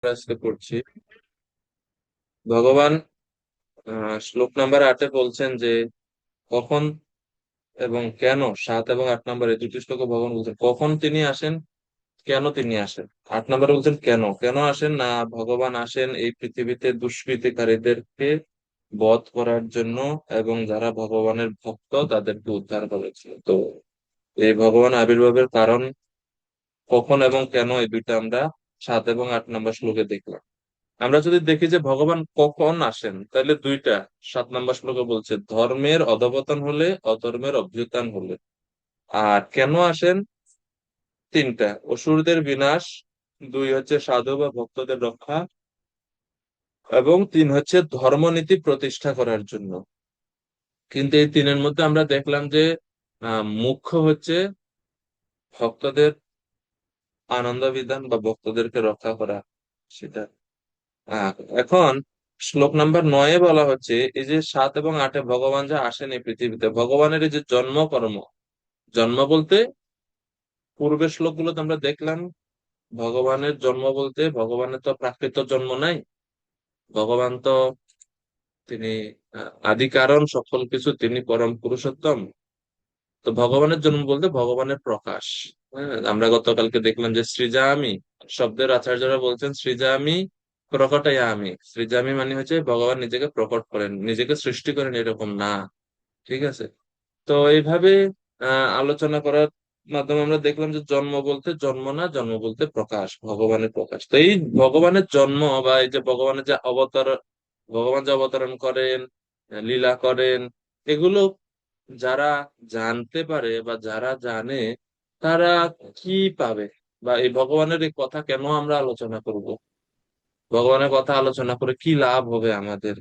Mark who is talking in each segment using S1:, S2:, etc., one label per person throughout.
S1: আজকে পড়ছি। ভগবান শ্লোক নাম্বার 8-এ বলছেন যে কখন এবং কেন, 7 এবং 8 নম্বর এই দুটি শ্লোকে ভগবান বলছেন কখন তিনি আসেন, কেন তিনি আসেন। 8 নম্বরে বলছেন কেন কেন আসেন না, ভগবান আসেন এই পৃথিবীতে দুষ্কৃতিকারীদেরকে বধ করার জন্য এবং যারা ভগবানের ভক্ত তাদেরকে উদ্ধার করেছিল। তো এই ভগবান আবির্ভাবের কারণ কখন এবং কেন, এই দুইটা আমরা 7 এবং 8 নম্বর শ্লোকে দেখলাম। আমরা যদি দেখি যে ভগবান কখন আসেন, তাহলে দুইটা 7 নম্বর শ্লোকে বলছে ধর্মের অধঃপতন হলে, অধর্মের অভ্যুত্থান হলে। আর কেন আসেন, তিনটা: অসুরদের বিনাশ, দুই হচ্ছে সাধু বা ভক্তদের রক্ষা, এবং তিন হচ্ছে ধর্মনীতি প্রতিষ্ঠা করার জন্য। কিন্তু এই তিনের মধ্যে আমরা দেখলাম যে মুখ্য হচ্ছে ভক্তদের আনন্দ বিধান বা ভক্তদেরকে রক্ষা করা, সেটা। আহ, এখন শ্লোক নাম্বার 9-এ বলা হচ্ছে এই যে 7 এবং 8-এ ভগবান যা আসেন এই পৃথিবীতে, ভগবানের এই যে জন্ম কর্ম, জন্ম বলতে পূর্বের শ্লোকগুলোতে আমরা দেখলাম ভগবানের জন্ম বলতে ভগবানের তো প্রাকৃত জন্ম নাই। ভগবান তো তিনি আদি কারণ, সকল কিছু, তিনি পরম পুরুষোত্তম। তো ভগবানের জন্ম বলতে ভগবানের প্রকাশ। হ্যাঁ, আমরা গতকালকে দেখলাম যে সৃজামি শব্দের আচার্যরা বলছেন সৃজামি প্রকটায়ামি। সৃজামি মানে হচ্ছে ভগবান নিজেকে প্রকট করেন, নিজেকে সৃষ্টি করেন, এরকম না। ঠিক আছে। তো এইভাবে আলোচনা করার মাধ্যমে আমরা দেখলাম যে জন্ম বলতে জন্ম না, জন্ম বলতে প্রকাশ, ভগবানের প্রকাশ। তো এই ভগবানের জন্ম বা এই যে ভগবানের যে অবতার, ভগবান যে অবতরণ করেন, লীলা করেন, এগুলো যারা জানতে পারে বা যারা জানে তারা কি পাবে, বা এই ভগবানের এই কথা কেন আমরা আলোচনা করব, ভগবানের কথা আলোচনা করে কি লাভ হবে আমাদের।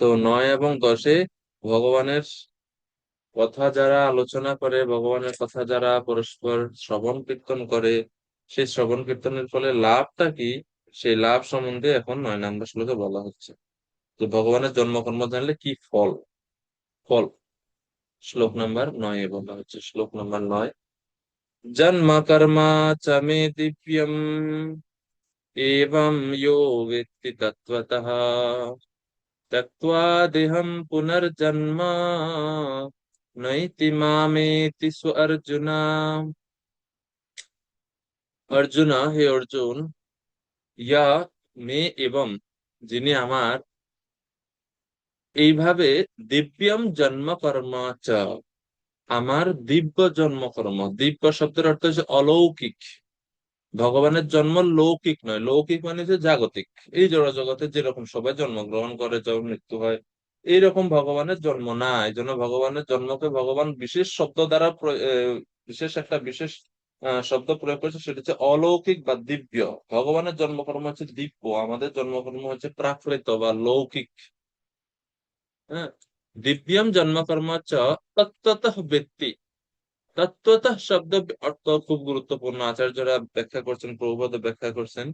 S1: তো 9 এবং 10-এ ভগবানের কথা যারা আলোচনা করে, ভগবানের কথা যারা পরস্পর শ্রবণ কীর্তন করে, সেই শ্রবণ কীর্তনের ফলে লাভটা কি, সেই লাভ সম্বন্ধে এখন 9 নম্বর শ্লোকে বলা হচ্ছে। তো ভগবানের জন্মকর্ম জানলে কি ফল, ফল শ্লোক নাম্বার 9-এ বলা হচ্ছে। শ্লোক নাম্বার 9: জন্ম কর্ম চ মে দিব্যম, এবং ইয়ো বেত্তি তত্ত্বতঃ, ত্যক্ত্বা দেহং পুনর্জন্ম নৈতি মামেতি স্ব অর্জুন। অর্জুনা, হে অর্জুন, ইয়া মে এবং, যিনি আমার এইভাবে দিব্যম জন্ম কর্ম চ, আমার দিব্য জন্মকর্ম, দিব্য শব্দের অর্থ হচ্ছে অলৌকিক। ভগবানের জন্ম লৌকিক নয়, লৌকিক মানে হচ্ছে জাগতিক। এই জড় জগতে যেরকম সবাই জন্মগ্রহণ করে, যখন মৃত্যু হয়, এইরকম ভগবানের জন্ম না। এই জন্য ভগবানের জন্মকে ভগবান বিশেষ শব্দ দ্বারা বিশেষ একটা বিশেষ শব্দ প্রয়োগ করেছে, সেটা হচ্ছে অলৌকিক বা দিব্য। ভগবানের জন্মকর্ম হচ্ছে দিব্য, আমাদের জন্মকর্ম হচ্ছে প্রাকৃত বা লৌকিক। হ্যাঁ, দিব্যম জন্মকর্ম চ তত্ত্বতঃ ব্যক্তি। তত্ত্বতঃ শব্দ অর্থ খুব গুরুত্বপূর্ণ, আচার্যরা ব্যাখ্যা করছেন, প্রভুপাদ ব্যাখ্যা করছেন।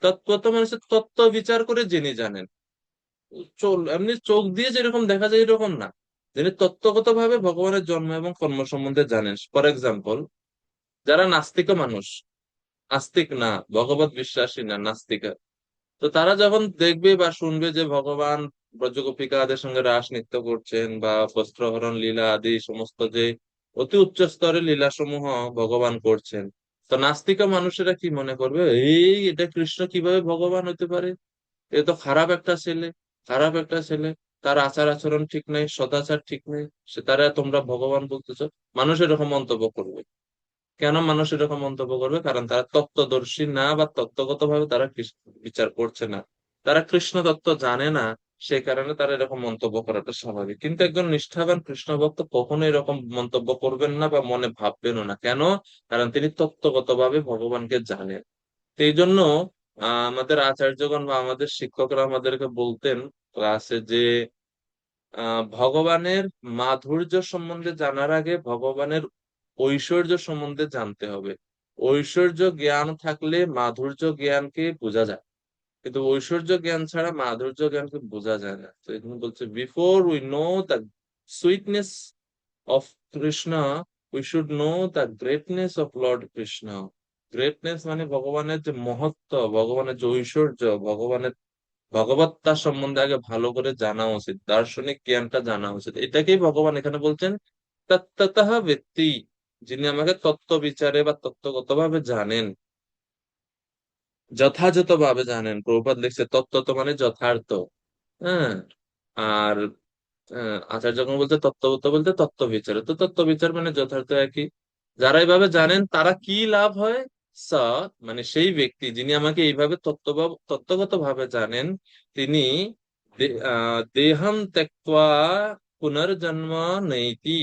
S1: তত্ত্বত মানে হচ্ছে তত্ত্ব বিচার করে যিনি জানেন। এমনি চোখ দিয়ে যেরকম দেখা যায় এরকম না, যিনি তত্ত্বগত ভাবে ভগবানের জন্ম এবং কর্ম সম্বন্ধে জানেন। ফর এক্সাম্পল, যারা নাস্তিক মানুষ, আস্তিক না, ভগবত বিশ্বাসী না, নাস্তিক, তো তারা যখন দেখবে বা শুনবে যে ভগবান ব্রজগোপিকাদের সঙ্গে রাস নৃত্য করছেন বা বস্ত্রহরণ লীলা আদি সমস্ত যে অতি উচ্চ স্তরের লীলা সমূহ ভগবান করছেন, তো নাস্তিকা মানুষেরা কি মনে করবে, এটা কৃষ্ণ কিভাবে ভগবান হতে পারে, এ তো খারাপ একটা ছেলে, খারাপ একটা ছেলে, তার আচার আচরণ ঠিক নেই, সদাচার ঠিক নেই, সে তারা তোমরা ভগবান বলতেছো। মানুষ এরকম মন্তব্য করবে। কেন মানুষ এরকম মন্তব্য করবে? কারণ তারা তত্ত্বদর্শী না, বা তত্ত্বগত ভাবে তারা কৃষ্ণ বিচার করছে না, তারা কৃষ্ণ তত্ত্ব জানে না। সেই কারণে তারা এরকম মন্তব্য করাটা স্বাভাবিক। কিন্তু একজন নিষ্ঠাবান কৃষ্ণ ভক্ত কখনো এরকম মন্তব্য করবেন না বা মনে ভাববেনও না। কেন? কারণ তিনি তত্ত্বগত ভাবে ভগবানকে জানেন। তো এই জন্য আমাদের আচার্যগণ বা আমাদের শিক্ষকরা আমাদেরকে বলতেন ক্লাসে যে ভগবানের মাধুর্য সম্বন্ধে জানার আগে ভগবানের ঐশ্বর্য সম্বন্ধে জানতে হবে। ঐশ্বর্য জ্ঞান থাকলে মাধুর্য জ্ঞানকে বোঝা যায়, কিন্তু ঐশ্বর্য জ্ঞান ছাড়া মাধুর্য জ্ঞানকে বোঝা যায় না। তো এখানে বলছে before we know the sweetness of Krishna, we should know the greatness of Lord Krishna. Greatness মানে ভগবানের যে মহত্ব, ভগবানের যে ঐশ্বর্য, ভগবানের ভগবত্তা সম্বন্ধে আগে ভালো করে জানা উচিত, দার্শনিক জ্ঞানটা জানা উচিত। এটাকেই ভগবান এখানে বলছেন তত্ত্বতঃ ব্যক্তি, যিনি আমাকে তত্ত্ব বিচারে বা তত্ত্বগতভাবে জানেন, যথাযথভাবে জানেন। প্রভুপাদ লিখছে তত্ত্বত মানে যথার্থ। হ্যাঁ। আর আচার্যগণ বলতে তত্ত্বগত বলতে তত্ত্ব বিচার, তো তত্ত্ব বিচার মানে যথার্থ একই। যারা এইভাবে জানেন তারা কি লাভ হয়? স মানে সেই ব্যক্তি যিনি আমাকে এইভাবে তত্ত্বগত ভাবে জানেন, তিনি দেহম ত্যক্ত্বা পুনর্জন্ম নৈতি।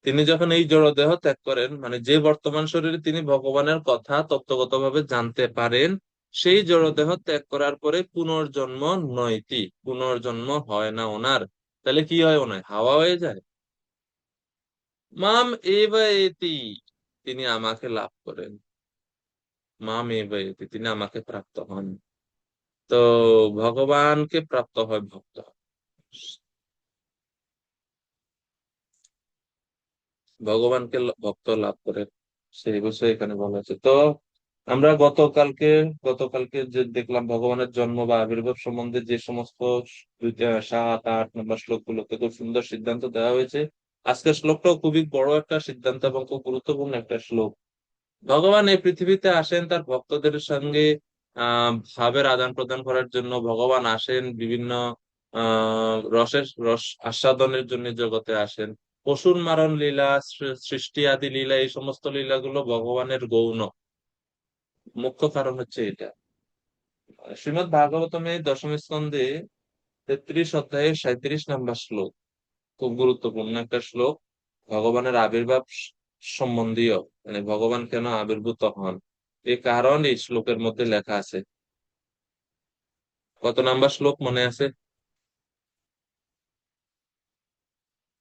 S1: তিনি যখন এই জড় দেহ ত্যাগ করেন, মানে যে বর্তমান শরীরে তিনি ভগবানের কথা তত্ত্বগতভাবে জানতে পারেন, সেই জড় দেহ ত্যাগ করার পরে পুনর্জন্ম নয়তি, পুনর্জন্ম হয় না ওনার। তাহলে কি হয়? ওনার হাওয়া হয়ে যায়। মাম এব এতি, তিনি আমাকে লাভ করেন। মাম এব এতি, তিনি আমাকে প্রাপ্ত হন। তো ভগবানকে প্রাপ্ত হয় ভক্ত। ভগবানকে ভক্ত লাভ করে, সেই বিষয়ে এখানে বলা আছে। তো আমরা গতকালকে যে দেখলাম ভগবানের জন্ম বা আবির্ভাব সম্বন্ধে যে সমস্ত 7, 8 নম্বর শ্লোকগুলোতে খুব সুন্দর সিদ্ধান্ত দেওয়া হয়েছে। আজকের শ্লোকটাও খুবই বড় একটা সিদ্ধান্ত এবং খুব গুরুত্বপূর্ণ একটা শ্লোক। ভগবান এই পৃথিবীতে আসেন তার ভক্তদের সঙ্গে ভাবের আদান প্রদান করার জন্য। ভগবান আসেন বিভিন্ন রস আস্বাদনের জন্য জগতে আসেন। পশুর মারণ লীলা, সৃষ্টি আদি লীলা, এই সমস্ত লীলাগুলো ভগবানের গৌণ। মুখ্য কারণ হচ্ছে এটা। শ্রীমৎ ভাগবতমে দশম স্কন্ধে 33 অধ্যায়ে 37 নম্বর শ্লোক, খুব গুরুত্বপূর্ণ একটা শ্লোক। ভগবানের আবির্ভাব সম্বন্ধীয়, মানে ভগবান কেন আবির্ভূত হন এই কারণ এই শ্লোকের মধ্যে লেখা আছে। কত নাম্বার শ্লোক মনে আছে?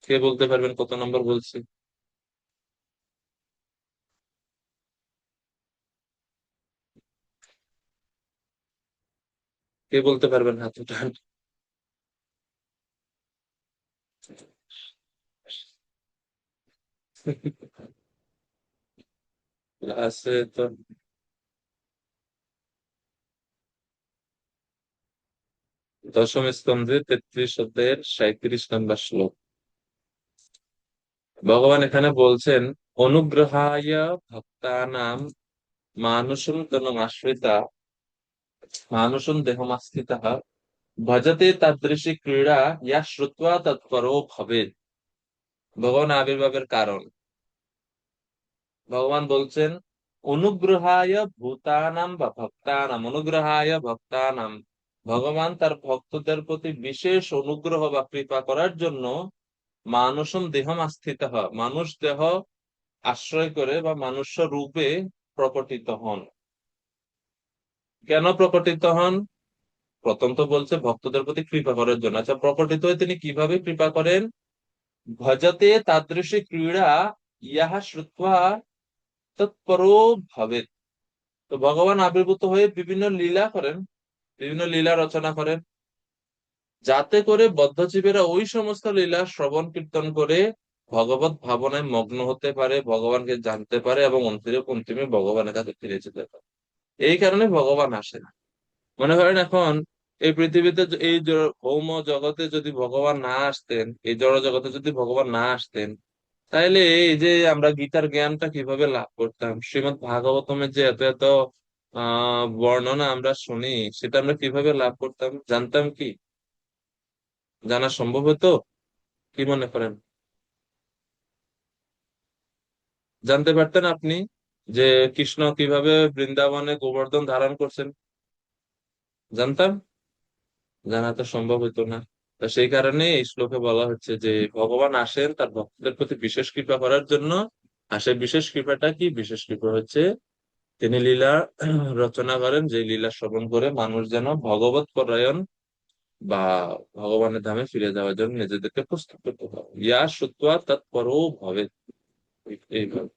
S1: কে বলতে পারবেন কত নম্বর বলছি? কে বলতে পারবেন হাত উঠান। আছে তো। দশম স্কন্ধে 33 অধ্যায়ের 37 নম্বর শ্লোক। ভগবান এখানে বলছেন, অনুগ্রহায় ভক্তানাম মানুষম তনুমাশ্রিতা মানুষম দেহমাশ্রিতাঃ ভজতে তাদৃশী ক্রীড়া ইয়া শ্রুত্বা তৎপরো ভবেৎ। ভগবান আবির্ভাবের কারণ ভগবান বলছেন, অনুগ্রহায় ভূতানাম বা ভক্তানাম, অনুগ্রহায় ভক্তানাম, ভগবান তার ভক্তদের প্রতি বিশেষ অনুগ্রহ বা কৃপা করার জন্য মানুষম দেহম আস্থিত হয়, মানুষ দেহ আশ্রয় করে বা মনুষ্য রূপে প্রকটিত হন। কেন প্রকটিত হন? প্রথম তো বলছে ভক্তদের প্রতি কৃপা করার জন্য। আচ্ছা, প্রকটিত হয়ে তিনি কিভাবে কৃপা করেন? ভজতে তাদৃশী ক্রীড়া ইহা শ্রুত্বা তৎপরো ভবেৎ। তো ভগবান আবির্ভূত হয়ে বিভিন্ন লীলা করেন, বিভিন্ন লীলা রচনা করেন, যাতে করে বদ্ধজীবীরা ওই সমস্ত লীলা শ্রবণ কীর্তন করে ভগবত ভাবনায় মগ্ন হতে পারে, ভগবানকে জানতে পারে এবং অন্তিমে অন্তিমে ভগবানের কাছে ফিরে যেতে পারে। এই কারণে ভগবান আসেন। মনে করেন এখন এই পৃথিবীতে ভৌম জগতে যদি ভগবান না আসতেন, এই জড় জগতে যদি ভগবান না আসতেন, তাইলে এই যে আমরা গীতার জ্ঞানটা কিভাবে লাভ করতাম? শ্রীমদ্ ভাগবতমের যে এত এত বর্ণনা আমরা শুনি, সেটা আমরা কিভাবে লাভ করতাম? জানতাম কি? জানা সম্ভব হতো? কি মনে করেন? জানতে পারতেন আপনি যে কৃষ্ণ কিভাবে বৃন্দাবনে গোবর্ধন ধারণ করছেন? জানতাম? জানা তো সম্ভব হতো না। তো সেই কারণে এই শ্লোকে বলা হচ্ছে যে ভগবান আসেন তার ভক্তদের প্রতি বিশেষ কৃপা করার জন্য। আর সেই বিশেষ কৃপাটা কি? বিশেষ কৃপা হচ্ছে তিনি লীলা রচনা করেন, যে লীলা শ্রবণ করে মানুষ যেন ভগবত পরায়ণ বা ভগবানের ধামে ফিরে যাওয়ার জন্য নিজেদেরকে প্রস্তুত করতে পারে। ইয়া শ্রুত্বা তৎপরো ভবে, এইভাবে।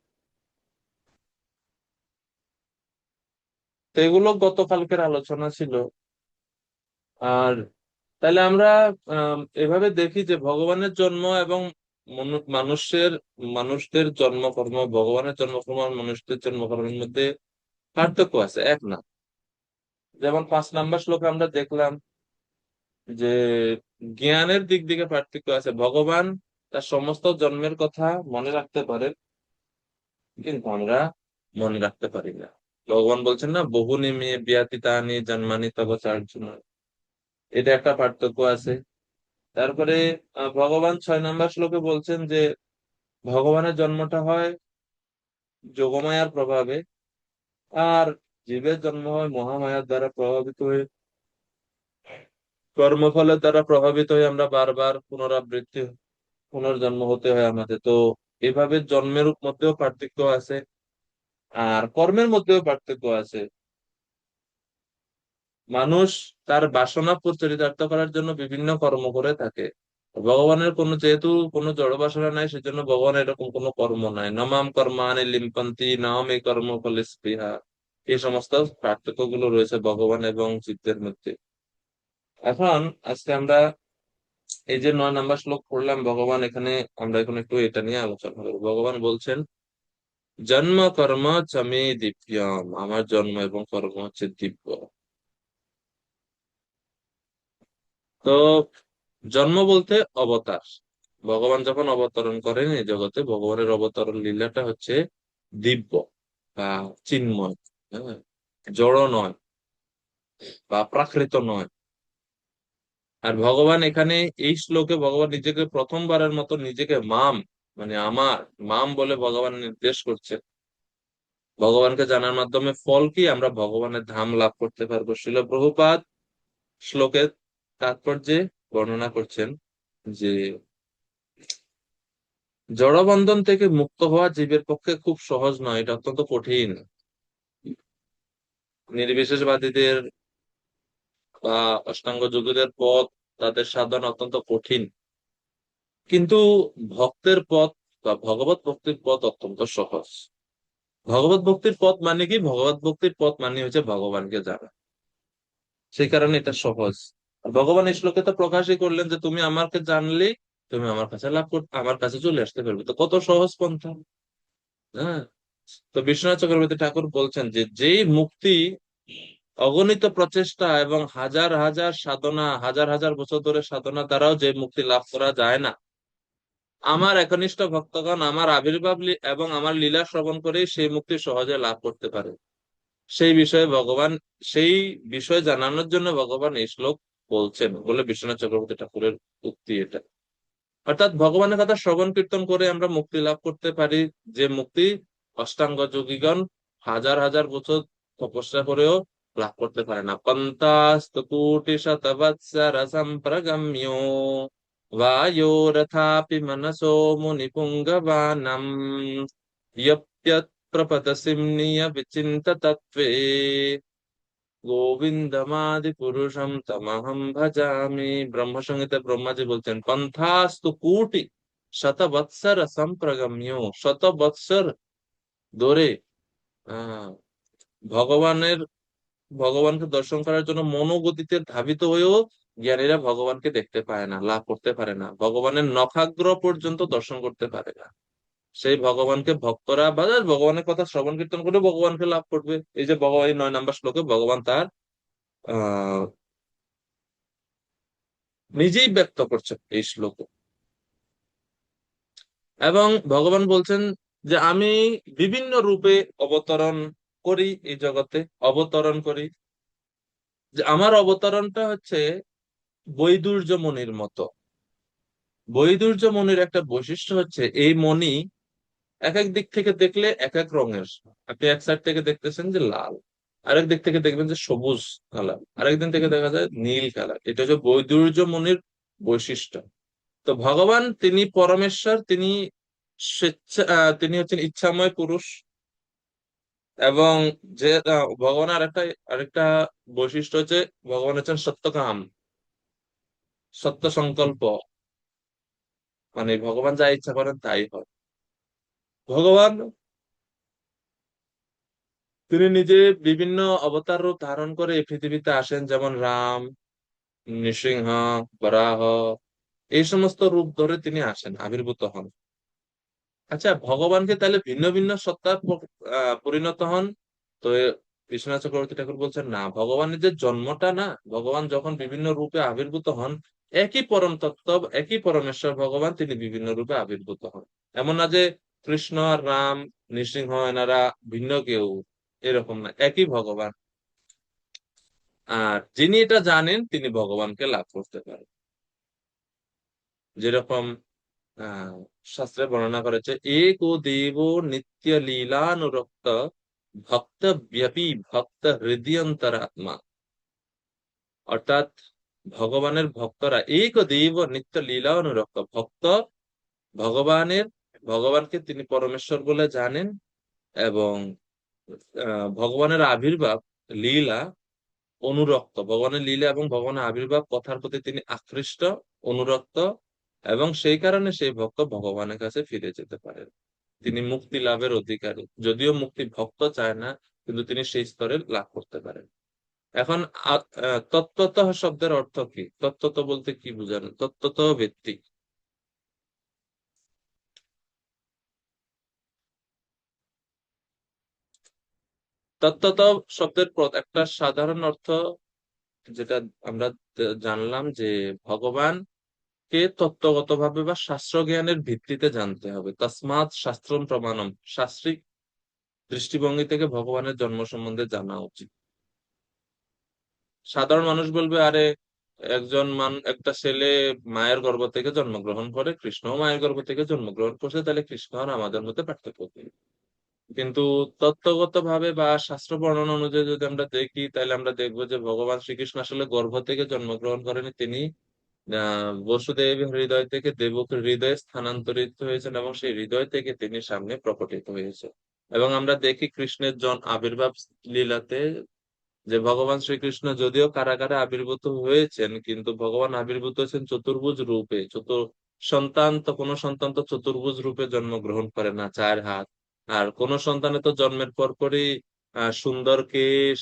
S1: তো এগুলো গতকালকের আলোচনা ছিল। আর তাহলে আমরা এভাবে দেখি যে ভগবানের জন্ম এবং মানুষদের জন্মকর্ম, ভগবানের জন্মকর্ম আর মানুষদের জন্মকর্মের মধ্যে পার্থক্য আছে, এক না। যেমন 5 নম্বর শ্লোকে আমরা দেখলাম যে জ্ঞানের দিক থেকে পার্থক্য আছে। ভগবান তার সমস্ত জন্মের কথা মনে রাখতে পারেন, কিন্তু আমরা মনে রাখতে পারি না। ভগবান বলছেন না, বহুনি মে ব্যতীতানি জন্মানি তব চার্জুন, এটা একটা পার্থক্য আছে। তারপরে ভগবান 6 নম্বর শ্লোকে বলছেন যে ভগবানের জন্মটা হয় যোগমায়ার প্রভাবে, আর জীবের জন্ম হয় মহামায়ার দ্বারা প্রভাবিত হয়ে, কর্মফলের দ্বারা প্রভাবিত হয়ে আমরা বারবার পুনরাবৃত্তি পুনর্জন্ম হতে হয় আমাদের। তো এভাবে জন্মের মধ্যেও পার্থক্য আছে, আর কর্মের মধ্যেও পার্থক্য আছে। মানুষ তার বাসনা চরিতার্থ করার জন্য বিভিন্ন কর্ম করে থাকে। ভগবানের কোনো, যেহেতু কোনো জড় বাসনা নাই, সেজন্য ভগবান এরকম কোনো কর্ম নাই। নমাম কর্মাণি লিম্পন্তি নাম এই কর্ম ফলে স্পৃহা। এই সমস্ত পার্থক্য গুলো রয়েছে ভগবান এবং জীবদের মধ্যে। এখন আজকে আমরা এই যে 9 নম্বর শ্লোক পড়লাম, ভগবান এখানে, আমরা এখন একটু এটা নিয়ে আলোচনা করবো। ভগবান বলছেন জন্ম কর্ম চমে দিব্যম, আমার জন্ম এবং কর্ম হচ্ছে দিব্য। তো জন্ম বলতে অবতার, ভগবান যখন অবতরণ করেন এই জগতে, ভগবানের অবতরণ লীলাটা হচ্ছে দিব্য বা চিন্ময়। হ্যাঁ, জড় নয় বা প্রাকৃত নয়। আর ভগবান এখানে এই শ্লোকে ভগবান নিজেকে প্রথমবারের মতো নিজেকে মাম, মানে আমার, মাম বলে ভগবান নির্দেশ করছে। ভগবানকে জানার মাধ্যমে ফল কি, আমরা ভগবানের ধাম লাভ করতে পারবো। শ্রীল প্রভুপাদ শ্লোকের তাৎপর্যে বর্ণনা করছেন যে জড়বন্ধন থেকে মুক্ত হওয়া জীবের পক্ষে খুব সহজ নয়, এটা অত্যন্ত কঠিন। নির্বিশেষবাদীদের বা অষ্টাঙ্গ যোগীদের পথ, তাদের সাধন অত্যন্ত কঠিন, কিন্তু ভক্তের পথ বা ভগবত ভক্তির পথ অত্যন্ত সহজ। ভগবত ভক্তির পথ মানে কি, ভগবত ভক্তির পথ মানে হচ্ছে ভগবানকে জানা, সেই কারণে এটা সহজ। আর ভগবান এই শ্লোকে তো প্রকাশই করলেন যে তুমি আমাকে জানলে তুমি আমার কাছে লাভ করতে, আমার কাছে চলে আসতে পারবে। তো কত সহজ পন্থা। হ্যাঁ, তো বিশ্বনাথ চক্রবর্তী ঠাকুর বলছেন যে যেই মুক্তি অগণিত প্রচেষ্টা এবং হাজার হাজার সাধনা, হাজার হাজার বছর ধরে সাধনা দ্বারাও যে মুক্তি লাভ করা যায় না, আমার একনিষ্ঠ ভক্তগণ আমার আবির্ভাব এবং আমার লীলা শ্রবণ করেই সেই মুক্তি সহজে লাভ করতে পারে। সেই বিষয়ে ভগবান, সেই বিষয় জানানোর জন্য ভগবান এই শ্লোক বলছেন বলে বিশ্বনাথ চক্রবর্তী ঠাকুরের উক্তি এটা। অর্থাৎ ভগবানের কথা শ্রবণ কীর্তন করে আমরা মুক্তি লাভ করতে পারি, যে মুক্তি অষ্টাঙ্গ যোগীগণ হাজার হাজার বছর তপস্যা করেও লাভ করতে পারে না। পন্তাস্তু কোটি শতবৎসর সম্প্রগম্য বায়োরথাপি মনসো মুনিপুঙ্গবানম ইয়প্যৎ প্রপদসিম নিয়বিচিন্ত তত্ত্বে গোবিন্দমাদি পুরুষম তমহম ভজামি। ব্রহ্মসংহিতা ব্রহ্মাজি বলছেন পন্থাস্তু কোটি শতবৎসর সম্প্রগম্য, শত বৎসর ধরে আহ ভগবানের, ভগবানকে দর্শন করার জন্য মনোগতিতে ধাবিত হয়েও জ্ঞানীরা ভগবানকে দেখতে পায় না, লাভ করতে পারে না, ভগবানের নখাগ্র পর্যন্ত দর্শন করতে পারে না। সেই ভগবানকে ভক্তরা বা যারা ভগবানের কথা শ্রবণ কীর্তন করে ভগবানকে লাভ করবে। এই যে ভগবান এই 9 নম্বর শ্লোকে ভগবান তার আহ নিজেই ব্যক্ত করছেন এই শ্লোকে। এবং ভগবান বলছেন যে আমি বিভিন্ন রূপে অবতরণ করি এই জগতে, অবতরণ করি। যে আমার অবতরণটা হচ্ছে বৈদুর্য মণির মতো। বৈদুর্য মণির একটা বৈশিষ্ট্য হচ্ছে এই মণি এক এক দিক থেকে দেখলে এক এক রঙের। আপনি এক সাইড থেকে দেখতেছেন যে লাল, আরেক দিক থেকে দেখবেন যে সবুজ কালার, আরেক দিন থেকে দেখা যায় নীল কালার। এটা হচ্ছে বৈদুর্য মণির বৈশিষ্ট্য। তো ভগবান তিনি পরমেশ্বর, তিনি স্বেচ্ছা, তিনি হচ্ছেন ইচ্ছাময় পুরুষ। এবং যে ভগবানের আরেকটা আরেকটা বৈশিষ্ট্য হচ্ছে ভগবান হচ্ছেন সত্যকাম, সত্য সংকল্প, মানে ভগবান যা ইচ্ছা করেন তাই হয়। ভগবান তিনি নিজে বিভিন্ন অবতার রূপ ধারণ করে এই পৃথিবীতে আসেন, যেমন রাম, নৃসিংহ, বরাহ, এই সমস্ত রূপ ধরে তিনি আসেন, আবির্ভূত হন। আচ্ছা, ভগবানকে তাহলে ভিন্ন ভিন্ন সত্তা পরিণত হন, তো বিশ্বনাথ চক্রবর্তী ঠাকুর বলছেন না, ভগবানের যে জন্মটা না, ভগবান যখন বিভিন্ন রূপে আবির্ভূত হন, একই পরম তত্ত্ব, একই পরমেশ্বর ভগবান তিনি বিভিন্ন রূপে আবির্ভূত হন। এমন না যে কৃষ্ণ আর রাম, নৃসিংহ এনারা ভিন্ন কেউ, এরকম না, একই ভগবান। আর যিনি এটা জানেন তিনি ভগবানকে লাভ করতে পারেন। যেরকম আহ শাস্ত্রে বর্ণনা করেছে, এক ও দেব নিত্য লীলানুরক্ত ভক্ত ব্যাপী ভক্ত হৃদয়ন্তরাত্মা। অর্থাৎ ভগবানের ভক্তরা এক ও দেব নিত্য লীলা অনুরক্ত ভক্ত, ভগবানের, ভগবানকে তিনি পরমেশ্বর বলে জানেন, এবং ভগবানের আবির্ভাব, লীলা অনুরক্ত, ভগবানের লীলা এবং ভগবানের আবির্ভাব কথার প্রতি তিনি আকৃষ্ট, অনুরক্ত, এবং সেই কারণে সেই ভক্ত ভগবানের কাছে ফিরে যেতে পারেন। তিনি মুক্তি লাভের অধিকারী, যদিও মুক্তি ভক্ত চায় না, কিন্তু তিনি সেই স্তরে লাভ করতে পারেন। এখন তত্ত্বতঃ শব্দের অর্থ কি? তত্ত্বত বলতে কি বোঝানো? তত্ত্বত ভিত্তিক। তত্ত্বত শব্দের একটা সাধারণ অর্থ, যেটা আমরা জানলাম, যে ভগবান কে তত্ত্বগতভাবে বা শাস্ত্র জ্ঞানের ভিত্তিতে জানতে হবে। তসমাৎ শাস্ত্রম প্রমাণম, শাস্ত্রিক দৃষ্টিভঙ্গি থেকে ভগবানের জন্ম সম্বন্ধে জানা উচিত। সাধারণ মানুষ বলবে, আরে একটা ছেলে মায়ের গর্ভ থেকে জন্মগ্রহণ করে, কৃষ্ণও মায়ের গর্ভ থেকে জন্মগ্রহণ করছে, তাহলে কৃষ্ণ আর আমাদের মধ্যে পার্থক্য কি? কিন্তু তত্ত্বগত ভাবে বা শাস্ত্র বর্ণনা অনুযায়ী যদি আমরা দেখি, তাহলে আমরা দেখবো যে ভগবান শ্রীকৃষ্ণ আসলে গর্ভ থেকে জন্মগ্রহণ করেনি। তিনি বসুদেব হৃদয় থেকে দেবকীর হৃদয়ে স্থানান্তরিত হয়েছেন, এবং সেই হৃদয় থেকে তিনি সামনে প্রকটিত হয়েছে। এবং আমরা দেখি কৃষ্ণের আবির্ভাব লীলাতে, যে ভগবান শ্রীকৃষ্ণ যদিও কারাগারে আবির্ভূত হয়েছেন, কিন্তু ভগবান আবির্ভূত হয়েছেন চতুর্ভুজ রূপে। কোনো সন্তান তো চতুর্ভুজ রূপে জন্মগ্রহণ করে না, চার হাত। আর কোন সন্তানের তো জন্মের পর পরই সুন্দর কেশ,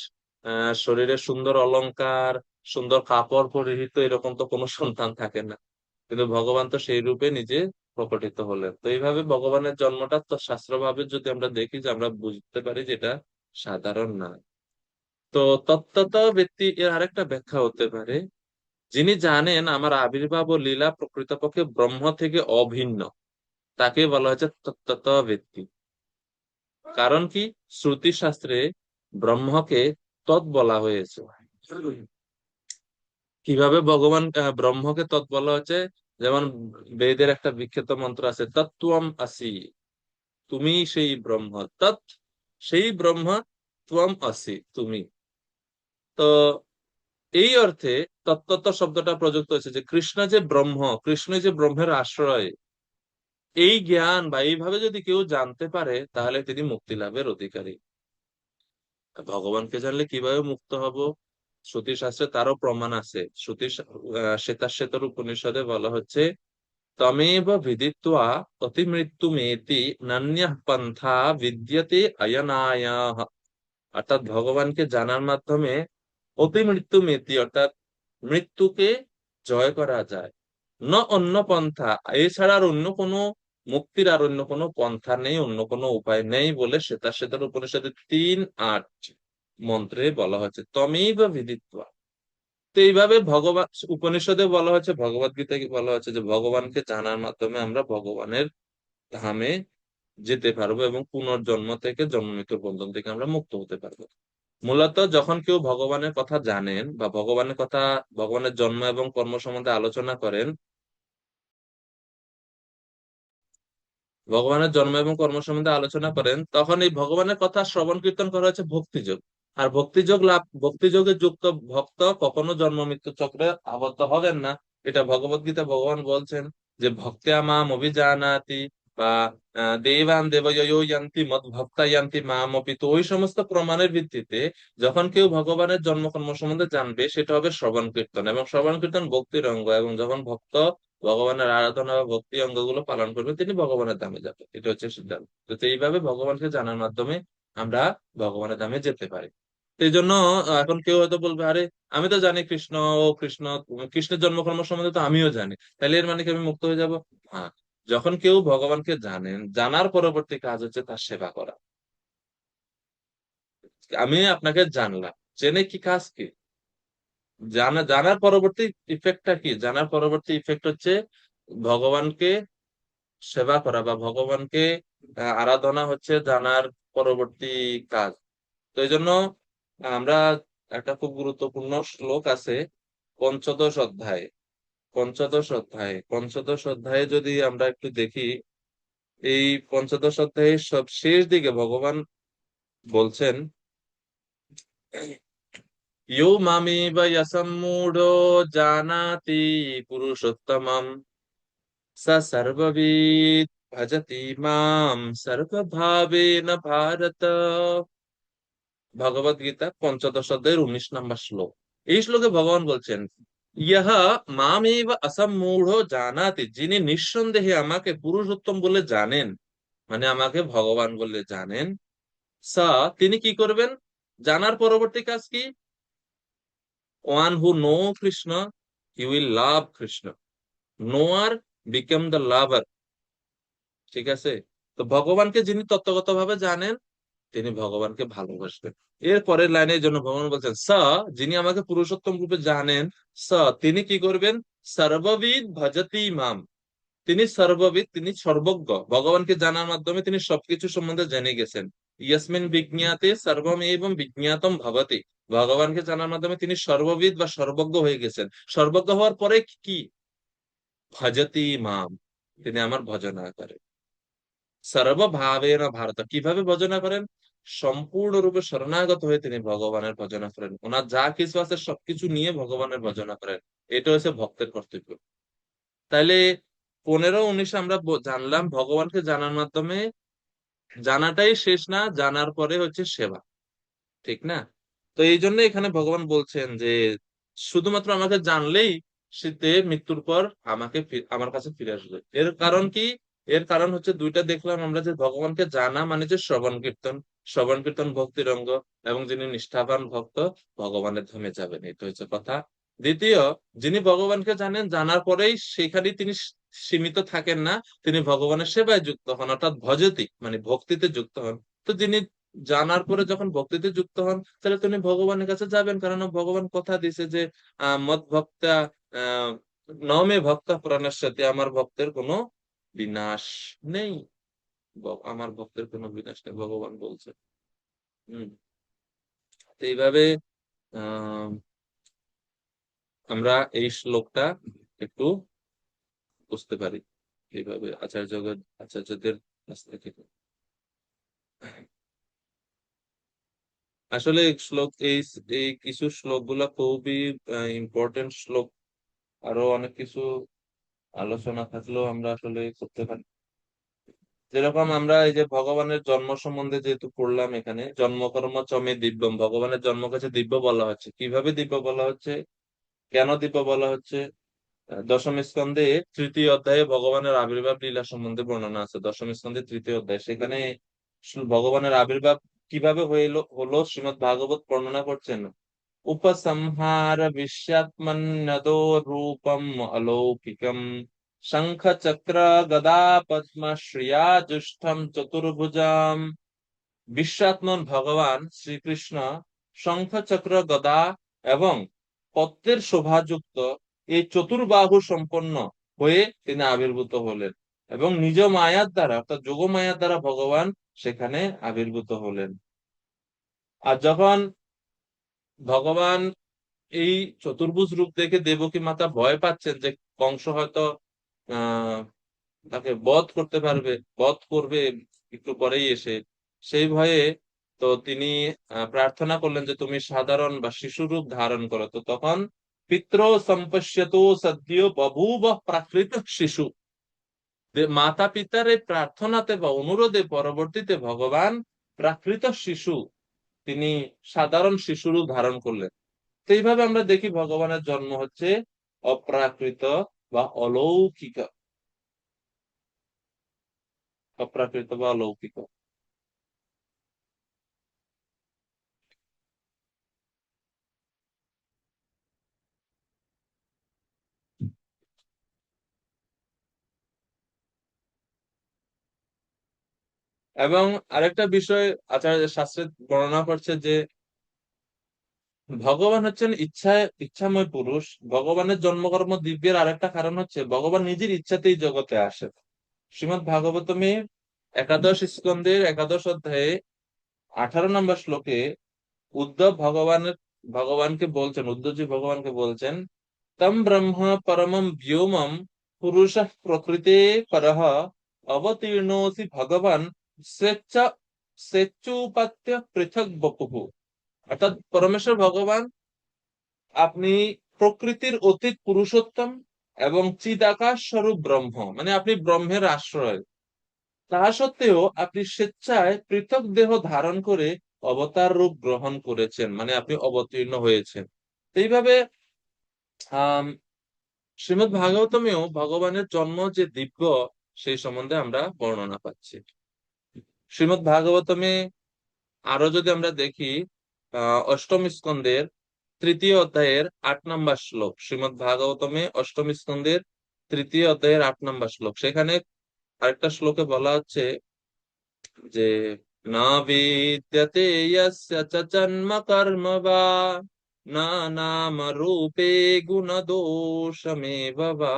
S1: শরীরে সুন্দর অলংকার, সুন্দর কাপড় পরিহিত, এরকম তো কোনো সন্তান থাকে না। কিন্তু ভগবান তো সেই রূপে নিজে প্রকটিত হলেন। তো এইভাবে ভগবানের জন্মটা তো শাস্ত্রভাবে যদি আমরা দেখি, যে আমরা বুঝতে পারি যে এটা সাধারণ না। তো তত্ত্বত ব্যক্তি এর আরেকটা ব্যাখ্যা হতে পারে, যিনি জানেন আমার আবির্ভাব ও লীলা প্রকৃতপক্ষে ব্রহ্ম থেকে অভিন্ন, তাকে বলা হয়েছে তত্ত্বত ব্যক্তি। কারণ কি? শ্রুতি শাস্ত্রে ব্রহ্মকে তৎ বলা হয়েছে। কিভাবে ভগবান ব্রহ্মকে তৎ বলা হচ্ছে? যেমন বেদের একটা বিখ্যাত মন্ত্র আছে, তত্ত্বম আসি, তুমি সেই ব্রহ্ম, তৎ সেই ব্রহ্ম, ত্বম আসি তুমি। তো এই অর্থে তত্ত্বত শব্দটা প্রযুক্ত হয়েছে, যে কৃষ্ণ যে ব্রহ্ম, কৃষ্ণ যে ব্রহ্মের আশ্রয়, এই জ্ঞান বা এইভাবে যদি কেউ জানতে পারে, তাহলে তিনি মুক্তি লাভের অধিকারী। ভগবানকে জানলে কিভাবে মুক্ত হব? শ্রুতি শাস্ত্রে তারও প্রমাণ আছে। শ্বেতাশ্বেতর উপনিষদে বলা হচ্ছে, তমেব বিদিত্বা অতি মৃত্যু মেতি নান্যঃ পন্থা বিদ্যতে অয়নায়াঃ। অর্থাৎ ভগবানকে জানার মাধ্যমে অতি মৃত্যু মেতি, অর্থাৎ মৃত্যুকে জয় করা যায়। অন্য পন্থা, এছাড়া আর অন্য কোনো মুক্তির আর অন্য কোনো পন্থা নেই, অন্য কোনো উপায় নেই বলে শ্বেতাশ্বেতার উপনিষদের 3:8 মন্ত্রে বলা হয়েছে, তমেব বিদিত্বা। তো এইভাবে ভগবান উপনিষদে বলা হয়েছে, ভগবদ গীতায় বলা হয়েছে, যে ভগবানকে জানার মাধ্যমে আমরা ভগবানের ধামে যেতে পারবো, এবং পুনর্জন্ম থেকে, জন্ম মৃত্যুর বন্ধন থেকে আমরা মুক্ত হতে পারবো। মূলত যখন কেউ ভগবানের কথা জানেন বা ভগবানের জন্ম এবং কর্ম সম্বন্ধে আলোচনা করেন, ভগবানের জন্ম এবং কর্ম সম্বন্ধে আলোচনা করেন, তখন এই ভগবানের কথা শ্রবণ কীর্তন করা হচ্ছে ভক্তিযোগ। আর ভক্তিযোগে যুক্ত ভক্ত কখনো জন্ম মৃত্যু চক্রে আবদ্ধ হবেন না। এটা ভগবদ গীতা ভগবান বলছেন, যে ভক্ত্যা মাম অভিজানাতি, বা দেবান দেবয়ো ইয়ান্তি মদ ভক্তা ইয়ান্তি মাম অপি। তো ওই সমস্ত প্রমাণের ভিত্তিতে যখন কেউ ভগবানের জন্ম কর্ম সম্বন্ধে জানবে, সেটা হবে শ্রবণ কীর্তন, এবং শ্রবণ কীর্তন ভক্তির অঙ্গ। এবং যখন ভক্ত ভগবানের আরাধনা বা ভক্তি অঙ্গগুলো পালন করবে, তিনি ভগবানের ধামে যাবে। এটা হচ্ছে সিদ্ধান্ত। তো এইভাবে ভগবানকে জানার মাধ্যমে আমরা ভগবানের ধামে যেতে পারি। তো এই জন্য এখন কেউ হয়তো বলবে, আরে আমি তো জানি কৃষ্ণ, ও কৃষ্ণ, কৃষ্ণের জন্মকর্ম সম্বন্ধে তো আমিও জানি, তাহলে এর মানে কি আমি মুক্ত হয়ে যাব? হ্যাঁ। যখন কেউ ভগবানকে জানেন, জানার পরবর্তী কাজ হচ্ছে তার সেবা করা। আমি আপনাকে জানলাম, জেনে কি কাজ কি? জানার পরবর্তী ইফেক্টটা কি? জানার পরবর্তী ইফেক্ট হচ্ছে ভগবানকে সেবা করা বা ভগবানকে আরাধনা হচ্ছে জানার পরবর্তী কাজ। তো এই জন্য আমরা একটা খুব গুরুত্বপূর্ণ শ্লোক আছে পঞ্চদশ অধ্যায়। পঞ্চদশ অধ্যায়ে যদি আমরা একটু দেখি, এই পঞ্চদশ অধ্যায়ের সব শেষ দিকে ভগবান বলছেন, ইয়ো মামেব যসমূঢ়ো জানাতি পুরুষোত্তমম স সর্ববিদ ভজতি মাম সর্বভাবেন ভারত। ভগবত গীতা পঞ্চদশ অধ্যায়ের 19 নম্বর শ্লোক। এই শ্লোকে ভগবান বলছেন, ইহা মামেব অসম্মূঢ় জানাতি, যিনি নিঃসন্দেহে আমাকে পুরুষোত্তম বলে জানেন, মানে আমাকে ভগবান বলে জানেন, সা তিনি কি করবেন? জানার পরবর্তী কাজ কি? One who know Krishna, he will love Krishna. Knower become the lover. ঠিক আছে? তো ভগবানকে যিনি তত্ত্বগত ভাবে জানেন, তিনি ভগবানকে ভালোবাসবেন। এর পরের লাইনের জন্য ভগবান বলছেন, স যিনি আমাকে পুরুষোত্তম রূপে জানেন, স তিনি কি করবেন? সর্ববিদ ভজতি মাম, তিনি সর্ববিদ, তিনি সর্বজ্ঞ। ভগবানকে জানার মাধ্যমে তিনি সবকিছু সম্বন্ধে জেনে গেছেন। ইয়াসমিন বিজ্ঞাতে সর্বম এবং বিজ্ঞাতম ভবতি, ভগবানকে জানার মাধ্যমে তিনি সর্ববিদ বা সর্বজ্ঞ হয়ে গেছেন। সর্বজ্ঞ হওয়ার পরে কি? ভজতি মাম, তিনি আমার ভজনা করেন। সর্বভাবেন ভারত, কিভাবে ভজনা করেন? সম্পূর্ণরূপে শরণাগত হয়ে তিনি ভগবানের ভজনা করেন, ওনার যা কিছু আছে সবকিছু নিয়ে ভগবানের ভজনা করেন। এটা হচ্ছে ভক্তের কর্তব্য। তাইলে 15-19 আমরা জানলাম ভগবানকে জানার মাধ্যমে জানাটাই শেষ না, জানার পরে হচ্ছে সেবা। ঠিক না? তো এই জন্য এখানে ভগবান বলছেন যে শুধুমাত্র আমাকে জানলেই শীতে মৃত্যুর পর আমাকে আমার কাছে ফিরে আসবে। এর কারণ কি? এর কারণ হচ্ছে দুইটা দেখলাম আমরা, যে ভগবানকে জানা মানে যে শ্রবণ কীর্তন, শ্রবণ কীর্তন ভক্তির অঙ্গ, এবং যিনি নিষ্ঠাবান ভক্ত ভগবানের ধামে যাবেন, এটা হচ্ছে কথা। দ্বিতীয়, যিনি ভগবানকে জানেন, জানার পরেই সেখানেই তিনি সীমিত থাকেন না, তিনি ভগবানের সেবায় যুক্ত হন, অর্থাৎ ভজতি মানে ভক্তিতে যুক্ত হন। তো যিনি জানার পরে যখন ভক্তিতে যুক্ত হন, তাহলে তিনি ভগবানের কাছে যাবেন, কারণ ভগবান কথা দিছে যে মদ ভক্তা আহ নমে ভক্ত প্রাণাস্যাতি, আমার ভক্তের কোনো বিনাশ নেই। আমার ভক্তের কোনো বিনাশ নেই ভগবান বলছে। হম। তো এইভাবে আহ আমরা এই শ্লোকটা একটু বুঝতে পারি, এইভাবে আচার্যদের কাছ থেকে। আসলে এই শ্লোক এই এই কিছু শ্লোক গুলা খুবই ইম্পর্টেন্ট শ্লোক। আরো অনেক কিছু আলোচনা থাকলেও আমরা আসলে করতে পারি। যেরকম আমরা এই যে ভগবানের জন্ম সম্বন্ধে যেহেতু পড়লাম, এখানে জন্ম কর্ম চমে দিব্যম, ভগবানের জন্ম কাছে দিব্য বলা হচ্ছে। কিভাবে দিব্য বলা হচ্ছে? কেন দিব্য বলা হচ্ছে? দশম স্কন্ধে তৃতীয় অধ্যায়ে ভগবানের আবির্ভাব লীলা সম্বন্ধে বর্ণনা আছে। দশম স্কন্ধে তৃতীয় অধ্যায়, সেখানে ভগবানের আবির্ভাব কিভাবে হলো শ্রীমদ্ ভাগবত বর্ণনা করছেন। উপসংহার বিশ্বৎমন্যদো রূপম অলৌকিকম শঙ্খ চক্র গদা পদ্ম শ্রিয়া জুষ্টম চতুর্ভুজাম। বিশ্বাত্মন ভগবান শ্রীকৃষ্ণ শঙ্খ চক্র গদা এবং পদ্মের শোভাযুক্ত এই চতুর্বাহু সম্পন্ন হয়ে তিনি আবির্ভূত হলেন, এবং নিজ মায়ার দ্বারা অর্থাৎ যোগ মায়ার দ্বারা ভগবান সেখানে আবির্ভূত হলেন। আর যখন ভগবান এই চতুর্ভুজ রূপ দেখে দেবকী মাতা ভয় পাচ্ছেন যে কংস হয়তো আহ তাকে বধ করতে পারবে, বধ করবে একটু পরেই এসে, সেই ভয়ে তো তিনি প্রার্থনা করলেন যে তুমি সাধারণ বা শিশু রূপ ধারণ করো। তো তখন পিত্র সম্পশ্যতো সদ্য বভূব প্রাকৃত শিশু, মাতা পিতার এই প্রার্থনাতে বা অনুরোধে পরবর্তীতে ভগবান প্রাকৃত শিশু, তিনি সাধারণ শিশুরূপ ধারণ করলেন। তো এইভাবে আমরা দেখি ভগবানের জন্ম হচ্ছে অপ্রাকৃত বা অলৌকিক, অপ্রাকৃত বা অলৌকিক। এবং আরেকটা বিষয় আচার্য শাস্ত্রে বর্ণনা করছে যে ভগবান হচ্ছেন ইচ্ছাময় পুরুষ। ভগবানের জন্মকর্ম দিব্যের আরেকটা কারণ হচ্ছে ভগবান নিজের ইচ্ছাতেই জগতে আসে। শ্রীমদ্ ভাগবতমে একাদশ স্কন্ধের একাদশ অধ্যায়ে 18 নম্বর শ্লোকে উদ্ধব উদ্ধবজি ভগবানকে বলছেন, তম ব্রহ্ম পরমম ব্যোমম পুরুষ প্রকৃতে পরহ অবতীর্ণোসি ভগবান স্বেচ্ছা স্বেচ্ছুপাত্য পৃথক বপুঃ। অর্থাৎ পরমেশ্বর ভগবান, আপনি প্রকৃতির অতীত পুরুষোত্তম এবং চিদাকাশ স্বরূপ ব্রহ্ম, মানে আপনি ব্রহ্মের আশ্রয়। তাহা সত্ত্বেও আপনি স্বেচ্ছায় পৃথক দেহ ধারণ করে অবতার রূপ গ্রহণ করেছেন, মানে আপনি অবতীর্ণ হয়েছেন। তো এইভাবে আহ শ্রীমদ্ ভাগবতমেও ভগবানের জন্ম যে দিব্য, সেই সম্বন্ধে আমরা বর্ণনা পাচ্ছি। শ্রীমদ্ ভাগবতমে আরো যদি আমরা দেখি, অষ্টম স্কন্ধের তৃতীয় অধ্যায়ের 8 নম্বর শ্লোক, শ্রীমদ্ ভাগবতমে অষ্টম স্কন্ধের তৃতীয় অধ্যায়ের 8 নম্বর শ্লোক, সেখানে আরেকটা শ্লোকে বলা হচ্ছে যে না বিদ্যতে ইয়স্য চ জন্ম কর্ম বা না নাম রূপে গুণ দোষমেব বা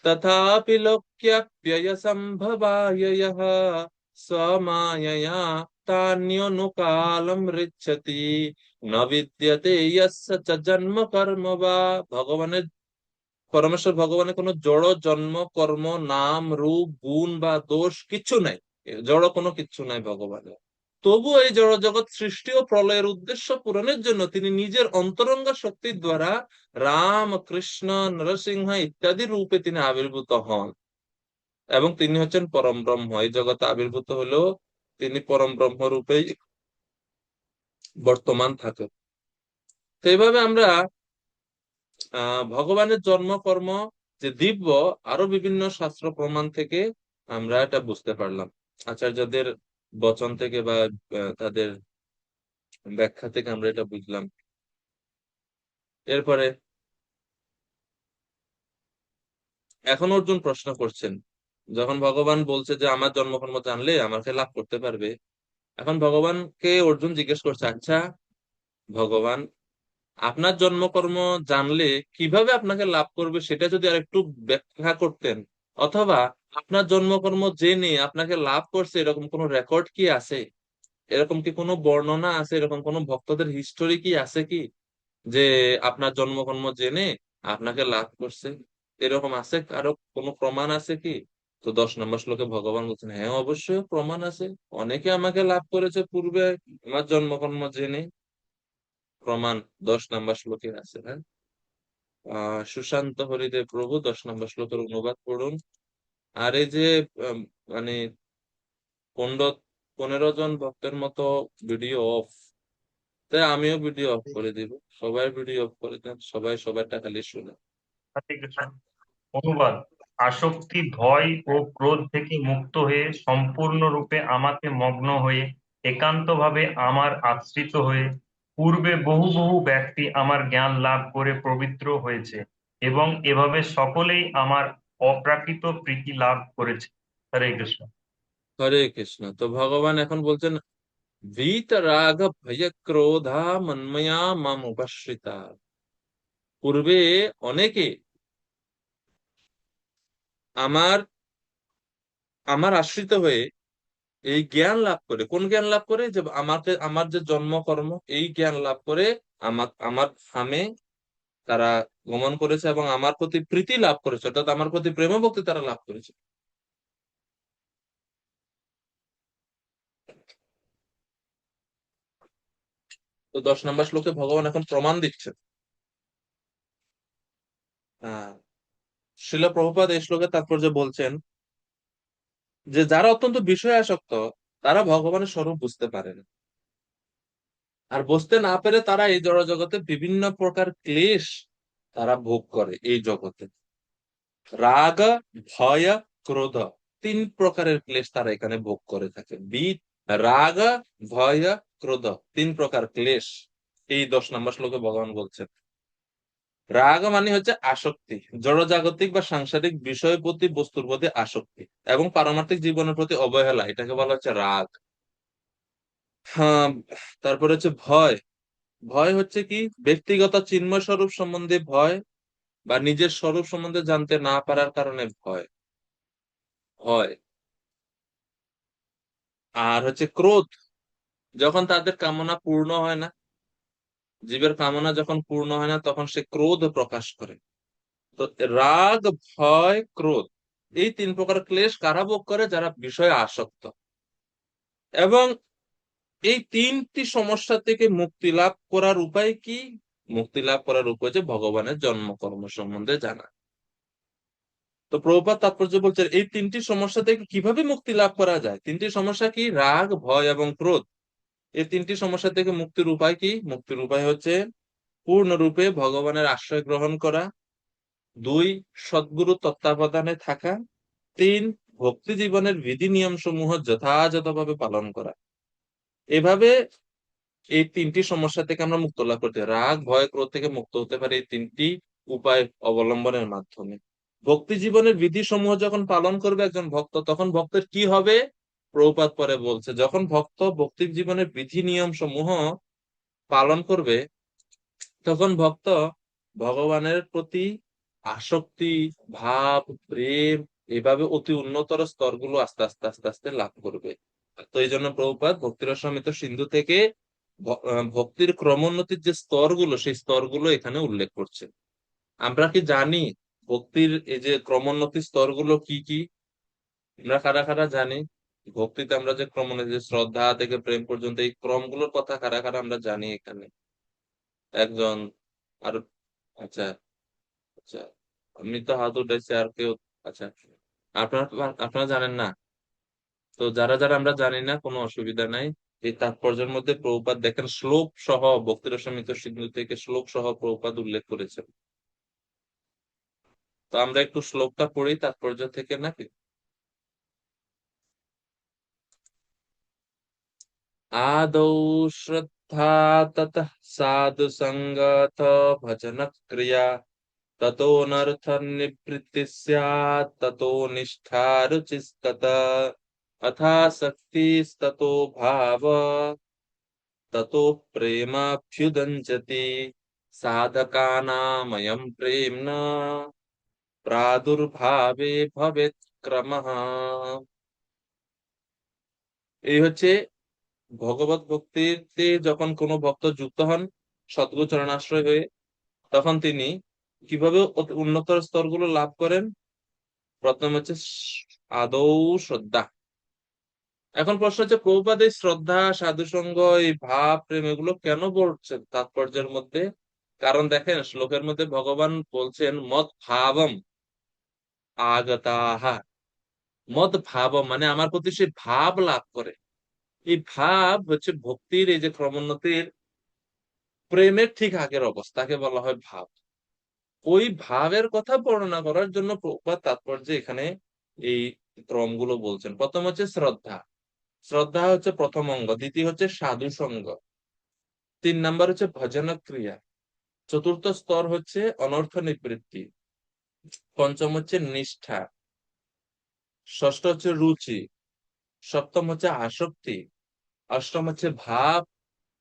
S1: তথাপি লোক্যাপ্যয় সম্ভবায় ইয়ঃ স্বমায়য়া তান্যনুকালম ঋচ্ছতি ন বিদ্যতে ইয়স্য চ জন্ম কর্ম বা। পরমেশ্বর ভগবানের কোনো জড় জন্ম কর্ম নাম রূপ গুণ বা দোষ কিচ্ছু নাই। জড় কোনো কিচ্ছু নাই ভগবানের। তবু এই জড় জগৎ সৃষ্টি ও প্রলয়ের উদ্দেশ্য পূরণের জন্য তিনি নিজের অন্তরঙ্গ শক্তির দ্বারা রাম কৃষ্ণ নরসিংহ ইত্যাদি রূপে তিনি আবির্ভূত হন, এবং তিনি হচ্ছেন পরম ব্রহ্ম। এই জগতে আবির্ভূত হলেও তিনি পরম ব্রহ্ম রূপেই বর্তমান থাকেন। তো এইভাবে আমরা ভগবানের জন্মকর্ম যে দিব্য, আরো বিভিন্ন শাস্ত্র প্রমাণ থেকে আমরা এটা বুঝতে পারলাম, আচার্যদের বচন থেকে বা তাদের ব্যাখ্যা থেকে আমরা এটা বুঝলাম। এরপরে এখন অর্জুন প্রশ্ন করছেন, যখন ভগবান বলছে যে আমার জন্মকর্ম জানলে আমাকে লাভ করতে পারবে, এখন ভগবানকে অর্জুন জিজ্ঞেস করছে, আচ্ছা ভগবান, আপনার জন্মকর্ম জানলে কিভাবে আপনাকে লাভ করবে সেটা যদি আর একটু ব্যাখ্যা করতেন, অথবা আপনার জন্মকর্ম জেনে আপনাকে লাভ করছে এরকম কোনো রেকর্ড কি আছে, এরকম কি কোনো বর্ণনা আছে, এরকম কোনো ভক্তদের হিস্টোরি কি আছে কি, যে আপনার জন্মকর্ম জেনে আপনাকে লাভ করছে, এরকম আছে, কারো কোনো প্রমাণ আছে কি? তো 10 নম্বর শ্লোকে ভগবান বলছেন, হ্যাঁ অবশ্যই প্রমাণ আছে, অনেকে আমাকে লাভ করেছে পূর্বে আমার জন্মকর্ম জেনে। প্রমাণ 10 নম্বর শ্লোকে আছে, হ্যাঁ। সুশান্ত হরিদেব প্রভু 10 নম্বর শ্লোকের অনুবাদ পড়ুন। আর এই যে আম, মানে 15 জন ভক্তের মতো ভিডিও অফ, তাই আমিও ভিডিও অফ করে দিব। সবাই ভিডিও অফ করে দেন, সবাই সবারটা খালি শুনে।
S2: হরে কৃষ্ণ। অনুবাদ: আসক্তি, ভয় ও ক্রোধ থেকে মুক্ত হয়ে সম্পূর্ণরূপে আমাকে মগ্ন হয়ে একান্তভাবে আমার আশ্রিত হয়ে পূর্বে বহু বহু ব্যক্তি আমার জ্ঞান লাভ করে পবিত্র হয়েছে এবং এভাবে সকলেই আমার অপ্রাকৃত প্রীতি লাভ করেছে। হরে কৃষ্ণ।
S1: হরে কৃষ্ণ। তো ভগবান এখন বলছেন, ভীত রাগ ভয় ক্রোধা মন্ময়া মাম উপাশ্রিতা। পূর্বে অনেকে আমার আমার আশ্রিত হয়ে এই জ্ঞান লাভ করে, কোন জ্ঞান লাভ করে, যে আমাকে আমার যে জন্মকর্ম এই জ্ঞান লাভ করে আমার আমার ধামে তারা গমন করেছে এবং আমার প্রতি প্রীতি লাভ করেছে, অর্থাৎ আমার প্রতি প্রেম ভক্তি তারা লাভ করেছে। তো 10 নম্বর শ্লোকে ভগবান এখন প্রমাণ দিচ্ছেন। আহ শিল প্রভুপাদ এই শ্লোকে তাৎপর্য বলছেন যে যারা অত্যন্ত বিষয় আসক্ত, তারা ভগবানের স্বরূপ বুঝতে পারে না। আর বুঝতে না পেরে তারা এই জড় জগতে বিভিন্ন প্রকার ক্লেশ তারা ভোগ করে এই জগতে। রাগ, ভয়, ক্রোধ, 3 প্রকারের ক্লেশ তারা এখানে ভোগ করে থাকে। রাগ, ভয়, ক্রোধ, 3 প্রকার ক্লেশ এই 10 নম্বর শ্লোকে ভগবান বলছেন। রাগ মানে হচ্ছে আসক্তি, জড়জাগতিক বা সাংসারিক বিষয়ের প্রতি, বস্তুর প্রতি আসক্তি এবং পারমার্থিক জীবনের প্রতি অবহেলা, এটাকে বলা হচ্ছে রাগ। হ্যাঁ। তারপরে হচ্ছে ভয়। ভয় হচ্ছে কি, ব্যক্তিগত চিন্ময় স্বরূপ সম্বন্ধে ভয় বা নিজের স্বরূপ সম্বন্ধে জানতে না পারার কারণে ভয় হয়। আর হচ্ছে ক্রোধ, যখন তাদের কামনা পূর্ণ হয় না, জীবের কামনা যখন পূর্ণ হয় না, তখন সে ক্রোধ প্রকাশ করে। তো রাগ, ভয়, ক্রোধ, এই তিন প্রকার ক্লেশ কারা ভোগ করে? যারা বিষয়ে আসক্ত। এবং এই তিনটি সমস্যা থেকে মুক্তি লাভ করার উপায় কি? মুক্তি লাভ করার উপায় যে ভগবানের জন্ম কর্ম সম্বন্ধে জানা। তো প্রভুপাদ তাৎপর্য বলছেন এই তিনটি সমস্যা থেকে কিভাবে মুক্তি লাভ করা যায়। তিনটি সমস্যা কি? রাগ, ভয় এবং ক্রোধ। এই তিনটি সমস্যা থেকে মুক্তির উপায় কি? মুক্তির উপায় হচ্ছে পূর্ণরূপে ভগবানের আশ্রয় গ্রহণ করা, দুই, সদ্গুরু তত্ত্বাবধানে থাকা, তিন, ভক্তি জীবনের বিধি নিয়ম সমূহ যথাযথভাবে পালন করা। এভাবে এই তিনটি সমস্যা থেকে আমরা মুক্ত লাভ করতে পারি। রাগ, ভয়, ক্রোধ থেকে মুক্ত হতে পারে এই তিনটি উপায় অবলম্বনের মাধ্যমে। ভক্তি জীবনের বিধি সমূহ যখন পালন করবে একজন ভক্ত, তখন ভক্তের কি হবে? প্রভুপাদ পরে বলছে, যখন ভক্ত ভক্তি জীবনের বিধি নিয়ম সমূহ পালন করবে, তখন ভক্ত ভগবানের প্রতি আসক্তি, ভাব, প্রেম, এভাবে অতি উন্নতর স্তরগুলো আস্তে আস্তে আস্তে আস্তে লাভ করবে। তো এই জন্য প্রভুপাদ ভক্তিরসামৃত সিন্ধু থেকে ভক্তির ক্রমোন্নতির যে স্তরগুলো, সেই স্তরগুলো এখানে উল্লেখ করছে। আমরা কি জানি ভক্তির এই যে ক্রমোন্নতির স্তরগুলো কি কি? আমরা কারা কারা জানি? ভক্তিতে আমরা যে ক্রমোন্নতি, যে শ্রদ্ধা থেকে প্রেম পর্যন্ত, এই ক্রমগুলোর কথা কারা কারা আমরা জানি এখানে? একজন। আর, আচ্ছা, আচ্ছা, আমি তো হাত উঠাইছি, আর কেউ? আচ্ছা, আপনারা আপনারা জানেন না? তো যারা যারা আমরা জানি না, কোনো অসুবিধা নাই। এই তাৎপর্যের মধ্যে প্রভুপাদ দেখেন শ্লোক সহ, ভক্তিরসামৃত সিন্ধু থেকে শ্লোক সহ প্রভুপাদ উল্লেখ করেছেন। তো আমরা একটু শ্লোকটা পড়ি তাৎপর্য থেকে, নাকি? आदौ श्रद्धा ततः साधु संगत भजन क्रिया ततोऽनर्थ निवृत्ति स्यात् ततो निष्ठा रुचिस्तत अथासक्तिस्ततो भाव ततो प्रेमाभ्युदञ्चति साधकानामयं प्रेम्णा प्रादुर्भावे भवेत् क्रमः। এই হচ্ছে ভগবত ভক্তিতে যখন কোনো ভক্ত যুক্ত হন সদ্গুরু চরণাশ্রয় হয়ে, তখন তিনি কিভাবে উন্নতর স্তরগুলো লাভ করেন? প্রথম হচ্ছে আদৌ শ্রদ্ধা। এখন প্রশ্ন হচ্ছে, প্রভুপাদ এই শ্রদ্ধা, সাধুসঙ্গ, এই ভাব, প্রেম, এগুলো কেন বলছেন তাৎপর্যের মধ্যে? কারণ দেখেন, শ্লোকের মধ্যে ভগবান বলছেন মদ ভাবম আগতাহা। মদ ভাবম মানে আমার প্রতি সে ভাব লাভ করে। এই ভাব হচ্ছে ভক্তির এই যে ক্রমোন্নতির, প্রেমের ঠিক আগের অবস্থাকে বলা হয় ভাব। ওই ভাবের কথা বর্ণনা করার জন্য প্রভুপাদ তাৎপর্য এখানে এই ক্রমগুলো বলছেন। প্রথম হচ্ছে শ্রদ্ধা। শ্রদ্ধা হচ্ছে প্রথম অঙ্গ। দ্বিতীয় হচ্ছে সাধু সঙ্গ। তিন নাম্বার হচ্ছে ভজন ক্রিয়া। চতুর্থ স্তর হচ্ছে অনর্থ নিবৃত্তি। পঞ্চম হচ্ছে নিষ্ঠা। ষষ্ঠ হচ্ছে রুচি। সপ্তম হচ্ছে আসক্তি। অষ্টম হচ্ছে ভাব।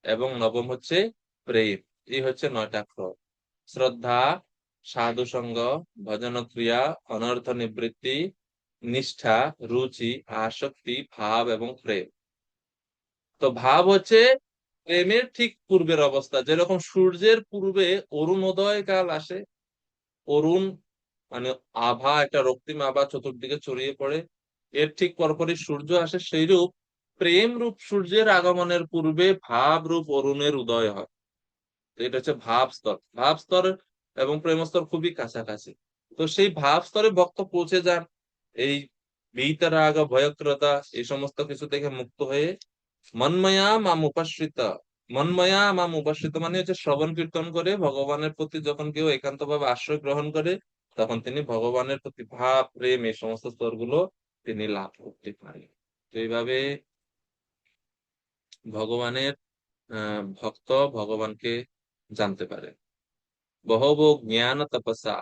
S1: এবং নবম হচ্ছে প্রেম। এই হচ্ছে 9টা ক্রম। শ্রদ্ধা, সাধু সঙ্গ, ভজন ক্রিয়া, অনর্থ নিবৃত্তি, নিষ্ঠা, রুচি, আসক্তি, ভাব এবং প্রেম। তো ভাব হচ্ছে প্রেমের ঠিক পূর্বের অবস্থা। যেরকম সূর্যের পূর্বে অরুণোদয় কাল আসে, অরুণ মানে আভা, একটা রক্তিম আভা চতুর্দিকে ছড়িয়ে পড়ে, এর ঠিক পরপরই সূর্য আসে। সেইরূপ প্রেম রূপ সূর্যের আগমনের পূর্বে ভাব রূপ অরুণের উদয় হয়। তো এটা হচ্ছে ভাব স্তর। ভাব স্তর এবং প্রেম স্তর খুবই কাছাকাছি। তো সেই ভাব স্তরে ভক্ত পৌঁছে যান এই বিতরাগ, ভয়ক্রতা, এই সমস্ত কিছু থেকে মুক্ত হয়ে মন্ময়া মাম উপাশ্রিত। মন্ময়া মাম উপাশ্রিত মানে হচ্ছে শ্রবণ কীর্তন করে ভগবানের প্রতি যখন কেউ একান্ত ভাবে আশ্রয় গ্রহণ করে, তখন তিনি ভগবানের প্রতি ভাব, প্রেম, এই সমস্ত স্তরগুলো তিনি লাভ করতে পারেন। তো এইভাবে ভগবানের ভক্ত ভগবানকে জানতে পারে। বহবো জ্ঞান তপসা।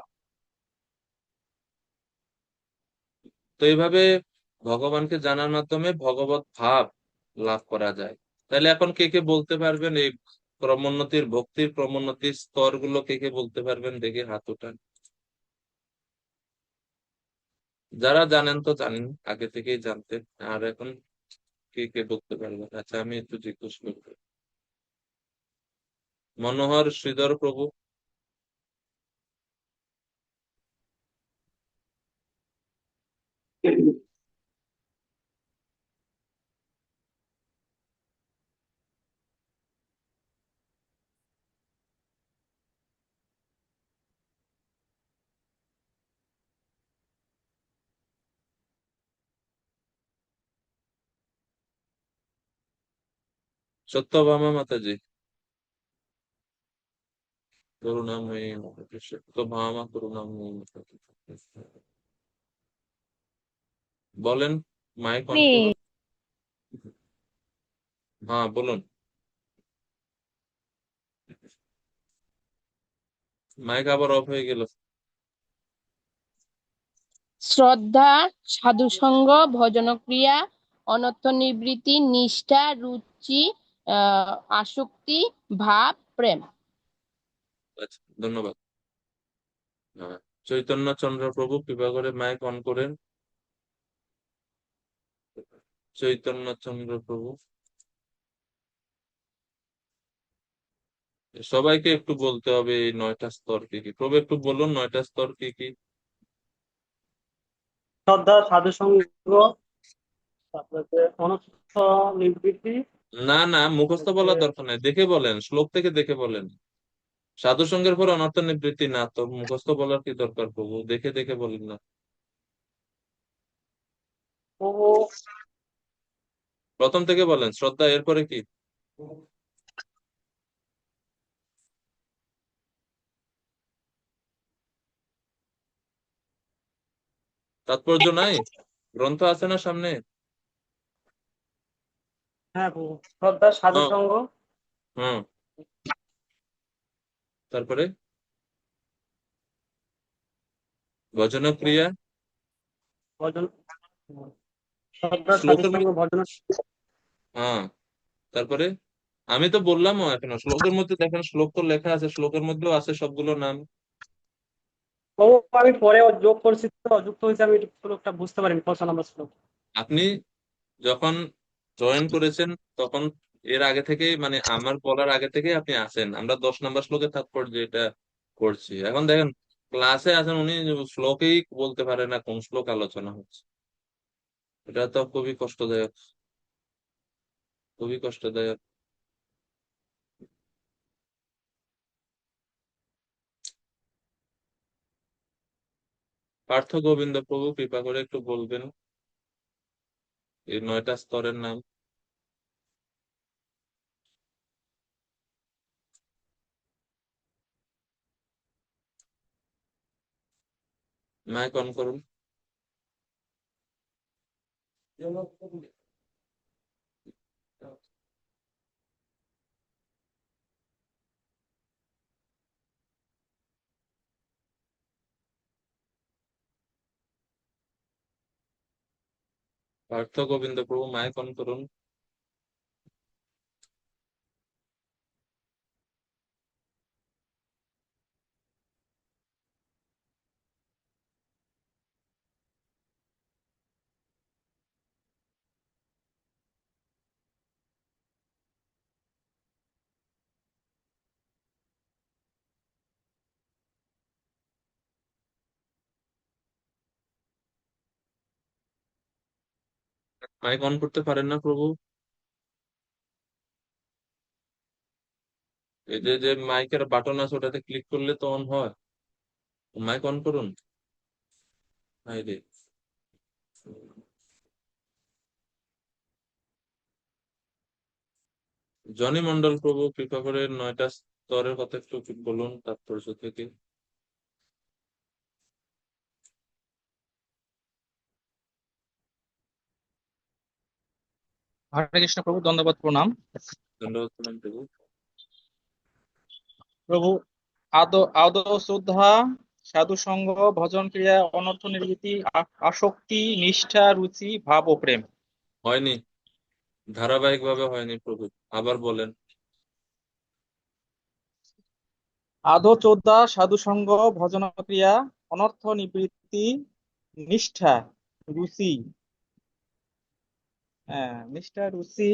S1: তো এইভাবে ভগবানকে জানার মাধ্যমে ভগবত ভাব লাভ করা যায়। তাহলে এখন কে কে বলতে পারবেন এই ক্রমোন্নতির, ভক্তির ক্রমোন্নতির স্তরগুলো কে কে বলতে পারবেন, দেখে হাত উঠান। যারা জানেন তো জানেন, আগে থেকেই জানতেন, আর এখন কে কে বলতে পারবেন? আচ্ছা, আমি একটু জিজ্ঞেস করবো। মনোহর, শ্রীধর প্রভু। সত্যভামা মাতাজি। করুণাময়ী মাতাজি, সত্যভামা করুণাময়ী মাতাজি। বলেন, মাইক অন
S3: আমি
S1: করুন। হ্যাঁ, বলুন। মাইক আবার অফ হয়ে গেল।
S3: শ্রদ্ধা, সাধুসঙ্গ, ভজনক্রিয়া, অনর্থ নিবৃত্তি, নিষ্ঠা, রুচি, আহ আসক্তি, ভাব, প্রেম।
S1: আচ্ছা, ধন্যবাদ। হ্যাঁ, চৈতন্য চন্দ্র প্রভু, কৃপা করে মাইক অন করেন। চৈতন্য চন্দ্র প্রভু, সবাইকে একটু বলতে হবে এই 9টা স্তর কি কি। প্রভু একটু বলুন 9টা স্তর কি কি।
S4: শ্রদ্ধা, সাধুসঙ্গ, তারপরে যে অনর্থ নিবৃত্তি।
S1: না না, মুখস্থ
S4: হচ্ছে
S1: বলার দরকার নাই, দেখে বলেন, শ্লোক থেকে দেখে বলেন। সাধু সঙ্গের পর অনর্থ নিবৃত্তি না তো মুখস্থ বলার কি দরকার প্রভু, দেখে দেখে বলেন না।
S4: প্রভু।
S1: প্রথম থেকে বলেন, শ্রদ্ধা, এরপরে কি? তাৎপর্য নাই? গ্রন্থ আছে না সামনে?
S4: হ্যাঁ প্রভু, শ্রদ্ধা,
S1: হ্যাঁ।
S4: সাধুসঙ্গ,
S1: হ্যাঁ, তারপরে ভজন ক্রিয়া।
S4: ভজন। শ্রদ্ধা,
S1: শ্লোকের
S4: সাধুসঙ্গ,
S1: মধ্যে।
S4: ভজন।
S1: হ্যাঁ, তারপরে আমি তো বললামও এখনো, শ্লোকের মধ্যে দেখেন, শ্লোক তো লেখা আছে, শ্লোকের মধ্যেও আছে সবগুলো নাম।
S4: প্রভু, আমি পরে যোগ করছি তো, যুক্ত হয়েছে, আমি শ্লোকটা বুঝতে পারিনি কত নম্বর শ্লোক।
S1: আপনি যখন জয়েন করেছেন তখন এর আগে থেকে, মানে আমার বলার আগে থেকে আপনি আছেন, আমরা 10 নম্বর শ্লোকের তাৎপর্য এটা করছি। এখন দেখেন, ক্লাসে আছেন উনি, শ্লোকেই বলতে পারে না কোন শ্লোক আলোচনা হচ্ছে। এটা তো খুবই কষ্টদায়ক, খুবই কষ্টদায়ক। পার্থ গোবিন্দ প্রভু, কৃপা করে একটু বলবেন এই 9টা স্তরের নাম। মাইক অন করুন। পার্থ গোবিন্দ প্রভু, মাইক অন করুন। মাইক অন করতে পারেন না প্রভু? এই যে যে মাইকের বাটন আছে ওটাতে ক্লিক করলে তো অন হয়। মাইক অন করুন। হাই রে। জনি মন্ডল প্রভু, কৃপা করে 9টা স্তরের কথা একটু বলুন তাৎপর্য থেকে।
S5: হরে কৃষ্ণ প্রভু, দণ্ডবত প্রণাম।
S1: ধন্যবাদ প্রণাম প্রভু।
S5: প্রভু, আদৌ শ্রদ্ধা, সাধু সঙ্গ, ভজন ক্রিয়া, অনর্থ নিবৃত্তি, আসক্তি, নিষ্ঠা, রুচি, ভাব ও প্রেম।
S1: হয়নি, ধারাবাহিক ভাবে হয়নি প্রভু, আবার বলেন।
S5: আদৌ শ্রদ্ধা, সাধু সঙ্গ, ভজন ক্রিয়া, অনর্থ নিবৃত্তি, নিষ্ঠা, রুচি, নিষ্ঠা, রুচি,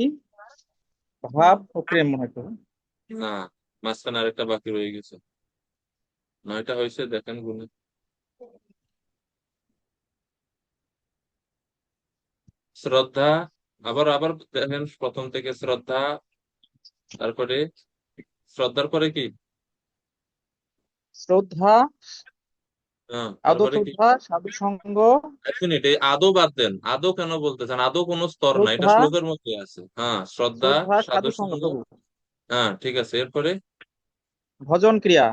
S5: ভাব ও প্রেম মনে হয়।
S1: না, মাঝখানে আরেকটা বাকি রয়ে গেছে। 9টা হয়েছে, দেখেন গুনে। শ্রদ্ধা, আবার আবার দেখেন প্রথম থেকে। শ্রদ্ধা, তারপরে শ্রদ্ধার পরে কি?
S5: শ্রদ্ধা,
S1: হ্যাঁ,
S5: আদৌ
S1: তারপরে কি?
S5: শ্রদ্ধা, সাধু সঙ্গ,
S1: 1 মিনিট, এই আদৌ বাদ দেন। আদৌ কেন বলতেছেন? আদৌ কোনো স্তর না, এটা
S5: শ্রদ্ধা,
S1: শ্লোকের মধ্যে আছে। হ্যাঁ, শ্রদ্ধা, সাধু
S5: সাধু সঙ্গ
S1: সঙ্গ।
S5: প্রভু,
S1: হ্যাঁ, ঠিক আছে, এরপরে?
S5: ভজন ক্রিয়া,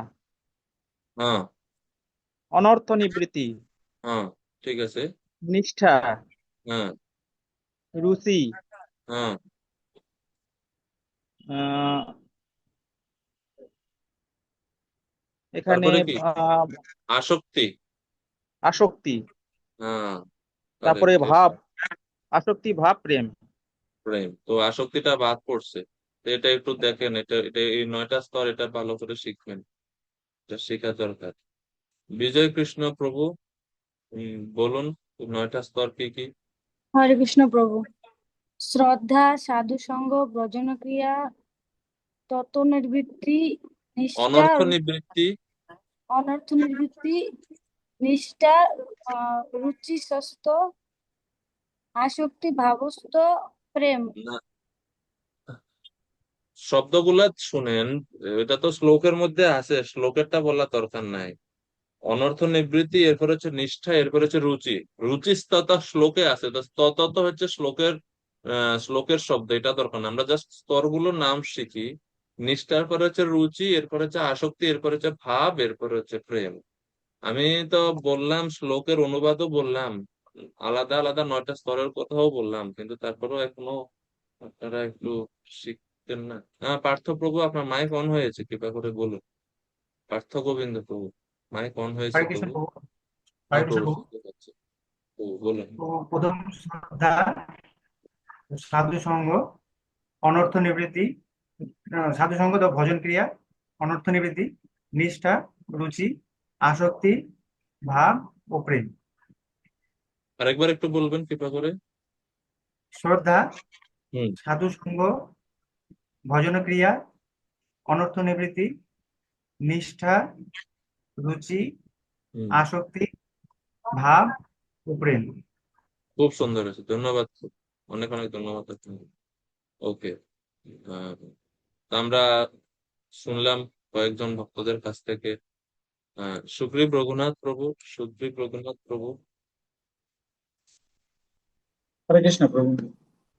S1: হ্যাঁ,
S5: অনর্থ নিবৃত্তি,
S1: হ্যাঁ, ঠিক আছে।
S5: নিষ্ঠা,
S1: হ্যাঁ,
S5: রুচি,
S1: হ্যাঁ,
S5: আহ এখানে
S1: তারপরে কি?
S5: আহ
S1: আসক্তি।
S5: আসক্তি,
S1: হ্যাঁ,
S5: তারপরে
S1: কারেক্ট।
S5: ভাব, আসক্তি, ভাব, প্রেম।
S1: প্রেম, তো আসক্তিটা বাদ পড়ছে। তো এটা একটু দেখেন, এটা এটা এই 9টা স্তর, এটা ভালো করে শিখবেন, এটা শেখা দরকার। বিজয় কৃষ্ণ প্রভু, বলুন 9টা স্তর কি কি?
S6: হরে কৃষ্ণ প্রভু। শ্রদ্ধা, সাধু সঙ্গ, ভজন ক্রিয়া, তত্ত্ব নিবৃত্তি, নিষ্ঠা,
S1: অনর্থ নিবৃত্তি।
S6: অনর্থ নিবৃত্তি, নিষ্ঠা, রুচি, স্বস্থ, আসক্তি, ভাবস্থ, প্রেম।
S1: না, শব্দগুলা শুনেন, এটা তো শ্লোকের মধ্যে আছে, শ্লোকেরটা বলার দরকার নাই। অনর্থ নিবৃত্তি, এরপর হচ্ছে নিষ্ঠা, এরপর হচ্ছে রুচি। রুচি স্ততা শ্লোকে আছে, তো স্তত তো হচ্ছে শ্লোকের শ্লোকের শব্দ, এটা দরকার না, আমরা জাস্ট স্তরগুলোর নাম শিখি। নিষ্ঠার পরে হচ্ছে রুচি, এরপর হচ্ছে আসক্তি, এরপর হচ্ছে ভাব, এরপর হচ্ছে প্রেম। আমি তো বললাম, শ্লোকের অনুবাদও বললাম, আলাদা আলাদা 9টা স্তরের কথাও বললাম, কিন্তু তারপরেও এখনো আপনারা একটু শিখতেন না। পার্থ প্রভু, আপনার মাইক অন হয়েছে, কৃপা করে বলুন। পার্থ গোবিন্দ প্রভু, মাইক অন হয়েছে
S7: হরে কৃষ্ণ
S1: প্রভু।
S7: প্রভু। হরে
S1: হ্যাঁ
S7: কৃষ্ণ
S1: প্রভু,
S7: প্রভু।
S1: শুনতে পাচ্ছি। প্রভু বলুন।
S7: প্রথম শ্রদ্ধা, সাধু সঙ্গ, অনর্থ নিবৃত্তি, সাধু সঙ্গ তো ভজন ক্রিয়া, অনর্থ নিবৃত্তি, নিষ্ঠা, রুচি, আসক্তি, ভাব ও প্রেম।
S1: আরেকবার একটু বলবেন কৃপা করে।
S7: শ্রদ্ধা,
S1: হুম।
S7: সাধু সঙ্গ, ভজন ক্রিয়া, অনর্থ নিবৃত্তি, নিষ্ঠা, রুচি,
S1: হুম,
S7: আসক্তি, ভাব ও প্রেম।
S1: খুব সুন্দর হয়েছে, ধন্যবাদ। অনেক অনেক ধন্যবাদ আপনাকে। ওকে, আমরা শুনলাম কয়েকজন ভক্তদের কাছ থেকে। সুগ্রীব রঘুনাথ প্রভু, সুগ্রীব রঘুনাথ প্রভু।
S8: হরে কৃষ্ণ প্রভু।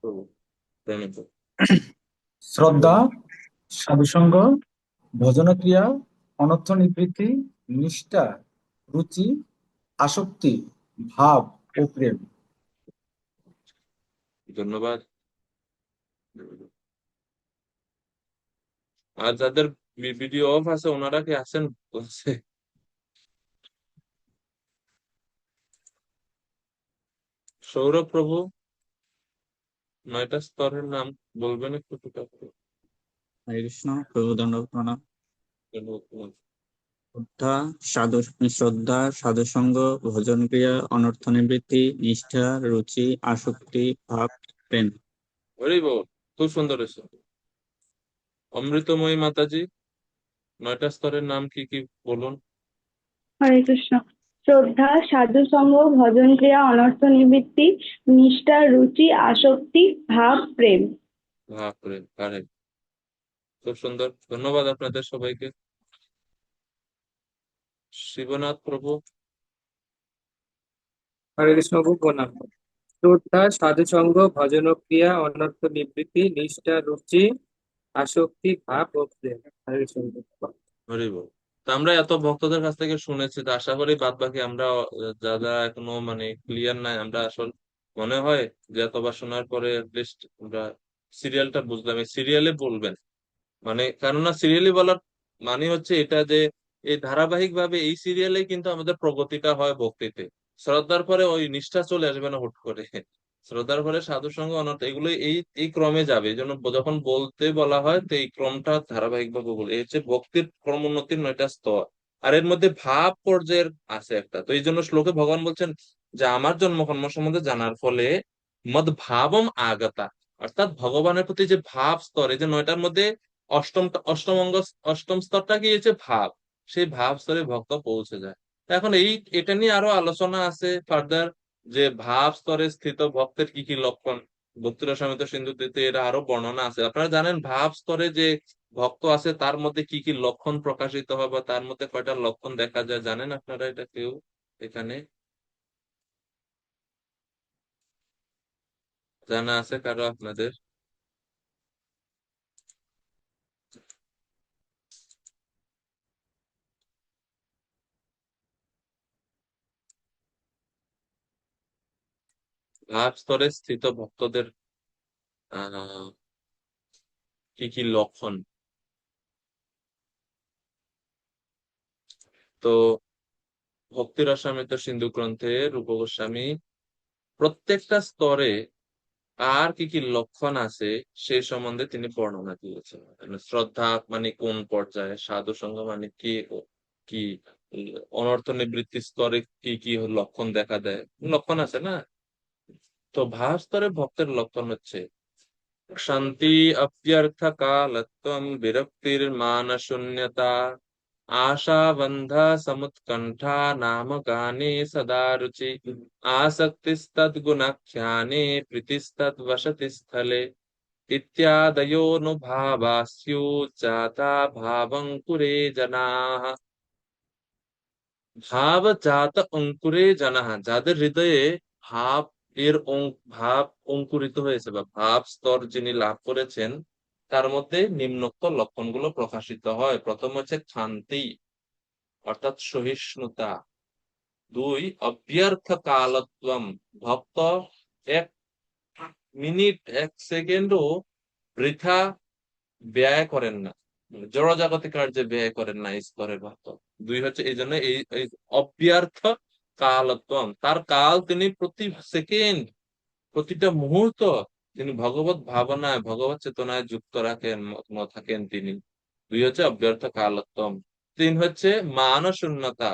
S1: প্রভু, প্রণীত।
S8: শ্রদ্ধা, সাধুসঙ্গ, ভজন ক্রিয়া, অনর্থ নিবৃত্তি, নিষ্ঠা, রুচি, আসক্তি, ভাব ও প্রেম।
S1: ধন্যবাদ। আর যাদের ভিডিও অফ আছে, ওনারা কি আছেন ক্লাসে? সৌরভ প্রভু, 9টা স্তরের নাম বলবেন একটু টুকটাক করে?
S9: হরে কৃষ্ণ প্রভু, দণ্ডবত প্রণাম।
S1: ধন্যবাদ।
S9: শ্রদ্ধা, সাধু সঙ্গ, ভজন ক্রিয়া, অনর্থ নিবৃত্তি, নিষ্ঠা, রুচি, আসক্তি, ভাব, প্রেম।
S1: হরি বল, খুব সুন্দর হয়েছে। অমৃতময়ী মাতাজি, 9টা স্তরের নাম কি কি বলুন?
S10: হরে কৃষ্ণ। শ্রদ্ধা, সাধু সঙ্গ, ভজন ক্রিয়া, অনর্থ নিবৃত্তি, নিষ্ঠা, রুচি, আসক্তি, ভাব, প্রেম।
S1: বাপরে, কারেক্ট, খুব সুন্দর, ধন্যবাদ আপনাদের সবাইকে। শিবনাথ প্রভু।
S4: হরে কৃষ্ণ প্রভু, প্রণাম। শ্রদ্ধা, সাধু সঙ্গ, ভজন ক্রিয়া, অনর্থ নিবৃত্তি, নিষ্ঠা, রুচি, আসক্তি, ভাব ও প্রেম। হরে কৃষ্ণ প্রভু।
S1: হরি বল। তো আমরা এত ভক্তদের কাছ থেকে শুনেছি, তো আশা করি বাদ বাকি আমরা যারা এখনো মানে ক্লিয়ার নাই, আমরা আসল মনে হয় যে এতবার শোনার পরে লিস্ট আমরা সিরিয়ালটা বুঝলাম। এই সিরিয়ালে বলবেন, মানে কেননা সিরিয়ালি বলার মানে হচ্ছে এটা যে এই ধারাবাহিক ভাবে এই সিরিয়ালে কিন্তু আমাদের প্রগতিটা হয় ভক্তিতে। শ্রদ্ধার পরে ওই নিষ্ঠা চলে আসবে না হুট করে, শ্রদ্ধার পরে সাধু সঙ্গ অনর্থ, এগুলো এই এই ক্রমে যাবে। এই জন্য যখন বলতে বলা হয় তো এই ক্রমটা ধারাবাহিক ভাবে বলে, এই হচ্ছে ভক্তির ক্রমোন্নতির 9টা স্তর। আর এর মধ্যে ভাব পর্যায়ের আছে একটা। তো এই জন্য শ্লোকে ভগবান বলছেন যে আমার জন্ম কর্ম সম্বন্ধে জানার ফলে মদ ভাবম আগতা, অর্থাৎ ভগবানের প্রতি যে ভাব স্তর, এই যে 9টার মধ্যে অষ্টম অঙ্গ, অষ্টম স্তরটা কি হচ্ছে ভাব, সেই ভাব স্তরে ভক্ত পৌঁছে যায়। এখন এটা নিয়ে আরো আলোচনা আছে ফার্দার, যে ভাব স্তরে স্থিত ভক্তের কি কি লক্ষণ। ভক্তি রসামৃত সিন্ধুতে এরা আরো বর্ণনা আছে। আপনারা জানেন ভাব স্তরে যে ভক্ত আছে তার মধ্যে কি কি লক্ষণ প্রকাশিত হয়, বা তার মধ্যে কয়টা লক্ষণ দেখা যায়, জানেন আপনারা এটা কেউ এখানে? জানা আছে কারো আপনাদের? ভাব স্তরে স্থিত ভক্তদের আহ কি কি লক্ষণ? তো ভক্তি রসামৃত সিন্ধু গ্রন্থে রূপ গোস্বামী প্রত্যেকটা স্তরে আর কি কি লক্ষণ আছে সেই সম্বন্ধে তিনি বর্ণনা দিয়েছেন। মানে শ্রদ্ধা মানে কোন পর্যায়ে, সাধু সঙ্গ মানে কি, কি অনর্থ নিবৃত্তি স্তরে কি কি লক্ষণ দেখা দেয়, লক্ষণ আছে না? তো ভাব স্তরে ভক্তের লক্ষণ হচ্ছে শান্তি অপ্যর্থ কালত্বম বিরক্তির মান শূন্যতা आशाबंध समुत्कंठा नाम गाने सदा रुचि आसक्तिस्तद्गुणाख्याने प्रीतिस्तद्वसति स्थले इत्यादयोऽनुभावास्युच्चाता भावङ्कुरे जनाः। ভাবজাত অঙ্কুরে জানা, যাদের হৃদয়ে ভাব ভাব অঙ্কুরিত হয়েছে বা ভাব স্তর যিনি লাভ করেছেন, তার মধ্যে নিম্নোক্ত লক্ষণগুলো প্রকাশিত হয়। প্রথম হচ্ছে শান্তি অর্থাৎ সহিষ্ণুতা। 2 অব্যর্থ কালত্বম, ভক্ত 1 মিনিট 1 সেকেন্ডও বৃথা ব্যয় করেন না, জড়জাগতিক কার্যে ব্যয় করেন না এই স্তরের ভক্ত। 2 হচ্ছে এই জন্য এই অব্যর্থ কালত্বম, তার কাল তিনি প্রতি সেকেন্ড প্রতিটা মুহূর্ত তিনি ভগবত ভাবনায় ভগবত চেতনায় যুক্ত রাখেন, মগ্ন থাকেন তিনি। 2 হচ্ছে অব্যর্থ কালত্বম। 3 হচ্ছে মান শূন্যতা,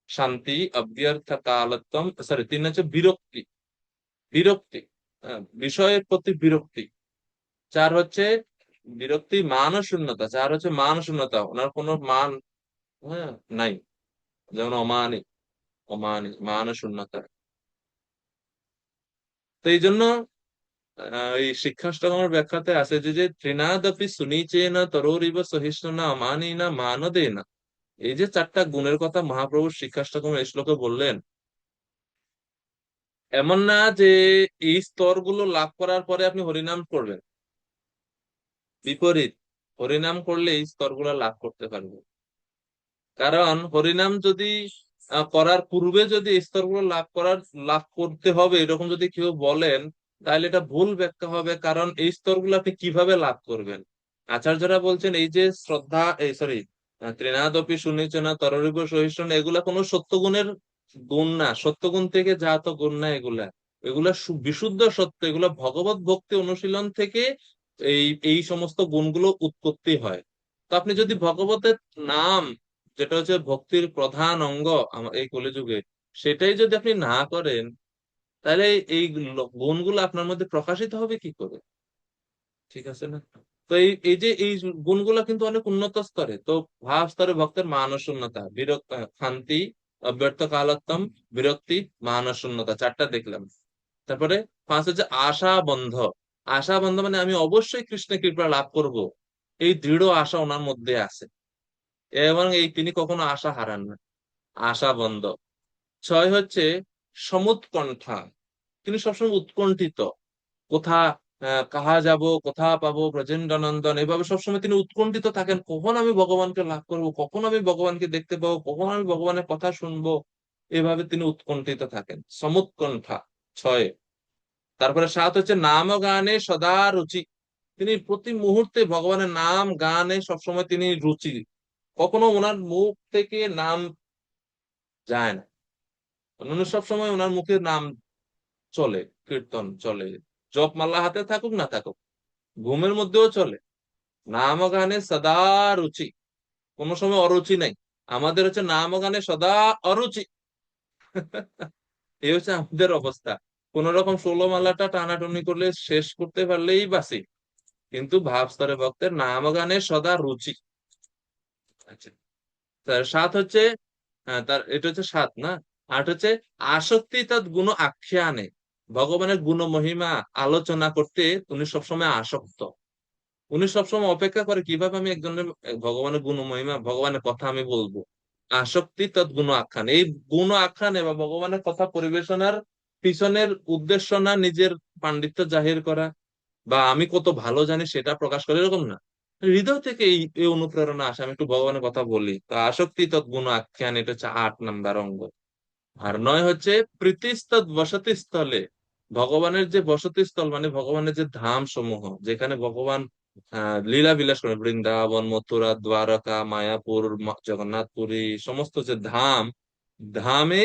S1: শান্তি অব্যর্থ কালত্বম, সরি 3 হচ্ছে বিরক্তি, বিরক্তি বিষয়ের প্রতি বিরক্তি। 4 হচ্ছে বিরক্তি মান শূন্যতা, 4 হচ্ছে মান শূন্যতা, ওনার কোনো মান নাই, যেমন অমানি, অমানি মান শূন্যতা। তো এই জন্য এই শিক্ষাষ্টকমের ব্যাখ্যাতে আছে যে ত্রিনাদপি সুনিচেন তরোরিব সহিষ্ণুনা অমানিনা মানদেনা। এই যে 4টা গুণের কথা মহাপ্রভু শিক্ষাষ্টকম এই শ্লোকে বললেন, এমন না যে এই স্তরগুলো লাভ করার পরে আপনি হরিনাম করবেন, বিপরীত, হরিনাম করলে এই স্তরগুলো লাভ করতে পারবে। কারণ হরিনাম যদি করার পূর্বে যদি এই স্তরগুলো লাভ করতে হবে এরকম যদি কেউ বলেন, তাহলে এটা ভুল ব্যাখ্যা হবে। কারণ এই স্তরগুলো আপনি কিভাবে লাভ করবেন? আচার্যরা বলছেন এই যে শ্রদ্ধা, এই সরি ত্রিনাদপি সুনিচনা তররিব সহিষ্ণু, এগুলা কোনো সত্যগুণের গুণ না, সত্যগুণ থেকে জাত গুণ না, এগুলা এগুলা বিশুদ্ধ সত্য, এগুলা ভগবত ভক্তি অনুশীলন থেকে এই এই সমস্ত গুণগুলো উৎপত্তি হয়। তো আপনি যদি ভগবতের নাম, যেটা হচ্ছে ভক্তির প্রধান অঙ্গ এই কলিযুগে, সেটাই যদি আপনি না করেন, তাহলে এই গুণগুলো আপনার মধ্যে প্রকাশিত হবে কি করে? ঠিক আছে না? তো এই এই যে এই গুণগুলো কিন্তু অনেক উন্নত স্তরে। তো ভাব স্তরে ভক্তের মানশূন্যতা, শান্তি অব্যর্থ কালোত্তম, বিরক্তি, মানশূন্যতা, 4টা দেখলাম। তারপরে 5 হচ্ছে আশা বন্ধ। আশা বন্ধ মানে আমি অবশ্যই কৃষ্ণের কৃপা লাভ করব, এই দৃঢ় আশা ওনার মধ্যে আছে, এবং তিনি কখনো আশা হারান না, আশা বন্ধ। 6 হচ্ছে সমুৎকণ্ঠা, তিনি সবসময় উৎকণ্ঠিত, কোথা কাহা যাব, কোথা পাবো ব্রজেন্দ্রনন্দন, এভাবে সবসময় তিনি উৎকণ্ঠিত থাকেন, কখন আমি ভগবানকে লাভ করব, কখন আমি ভগবানকে দেখতে পাবো, কখন আমি ভগবানের কথা শুনবো, এভাবে তিনি উৎকণ্ঠিত থাকেন, সমুৎকণ্ঠা 6। তারপরে 7 হচ্ছে নাম গানে সদা রুচি, তিনি প্রতি মুহূর্তে ভগবানের নাম গানে সবসময় তিনি রুচি, কখনো ওনার মুখ থেকে নাম যায় না, অন্যান্য সবসময় ওনার মুখে নাম চলে, কীর্তন চলে, জপ মাল্লা হাতে থাকুক না থাকুক, ঘুমের মধ্যেও চলে। নাম গানে সদা রুচি, কোনো সময় অরুচি নাই। আমাদের হচ্ছে নাম গানে সদা অরুচি। এই হচ্ছে আমাদের অবস্থা। কোন রকম 16 মালাটা টানাটুনি করলে শেষ করতে পারলেই বাসি, কিন্তু ভাব স্তরে ভক্তের নাম গানে সদা রুচি। আচ্ছা, তার সাত হচ্ছে তার এটা হচ্ছে সাত না। আট হচ্ছে আসক্তি তৎ গুণ আখ্যানে, ভগবানের গুণ মহিমা আলোচনা করতে উনি সবসময় আসক্ত। উনি সবসময় অপেক্ষা করে কিভাবে আমি একজনের ভগবানের গুণ মহিমা, ভগবানের কথা আমি বলবো। আসক্তি তৎ গুণ আখ্যান, এই গুণ আখ্যানে বা ভগবানের কথা পরিবেশনার পিছনের উদ্দেশ্য না নিজের পাণ্ডিত্য জাহির করা বা আমি কত ভালো জানি সেটা প্রকাশ করে, এরকম না। হৃদয় থেকে এই অনুপ্রেরণা আসে আমি একটু ভগবানের কথা বলি। তো আসক্তি তৎ গুণ আখ্যান, এটা হচ্ছে 8 নাম্বার অঙ্গ। আর 9 হচ্ছে প্রীতিস্তৎ বসতি স্থলে, ভগবানের যে বসতি স্থল মানে ভগবানের যে ধাম সমূহ, যেখানে ভগবান লীলা বিলাস করেন, বৃন্দাবন, মথুরা, দ্বারকা, মায়াপুর, জগন্নাথপুরী, সমস্ত যে ধাম, ধামে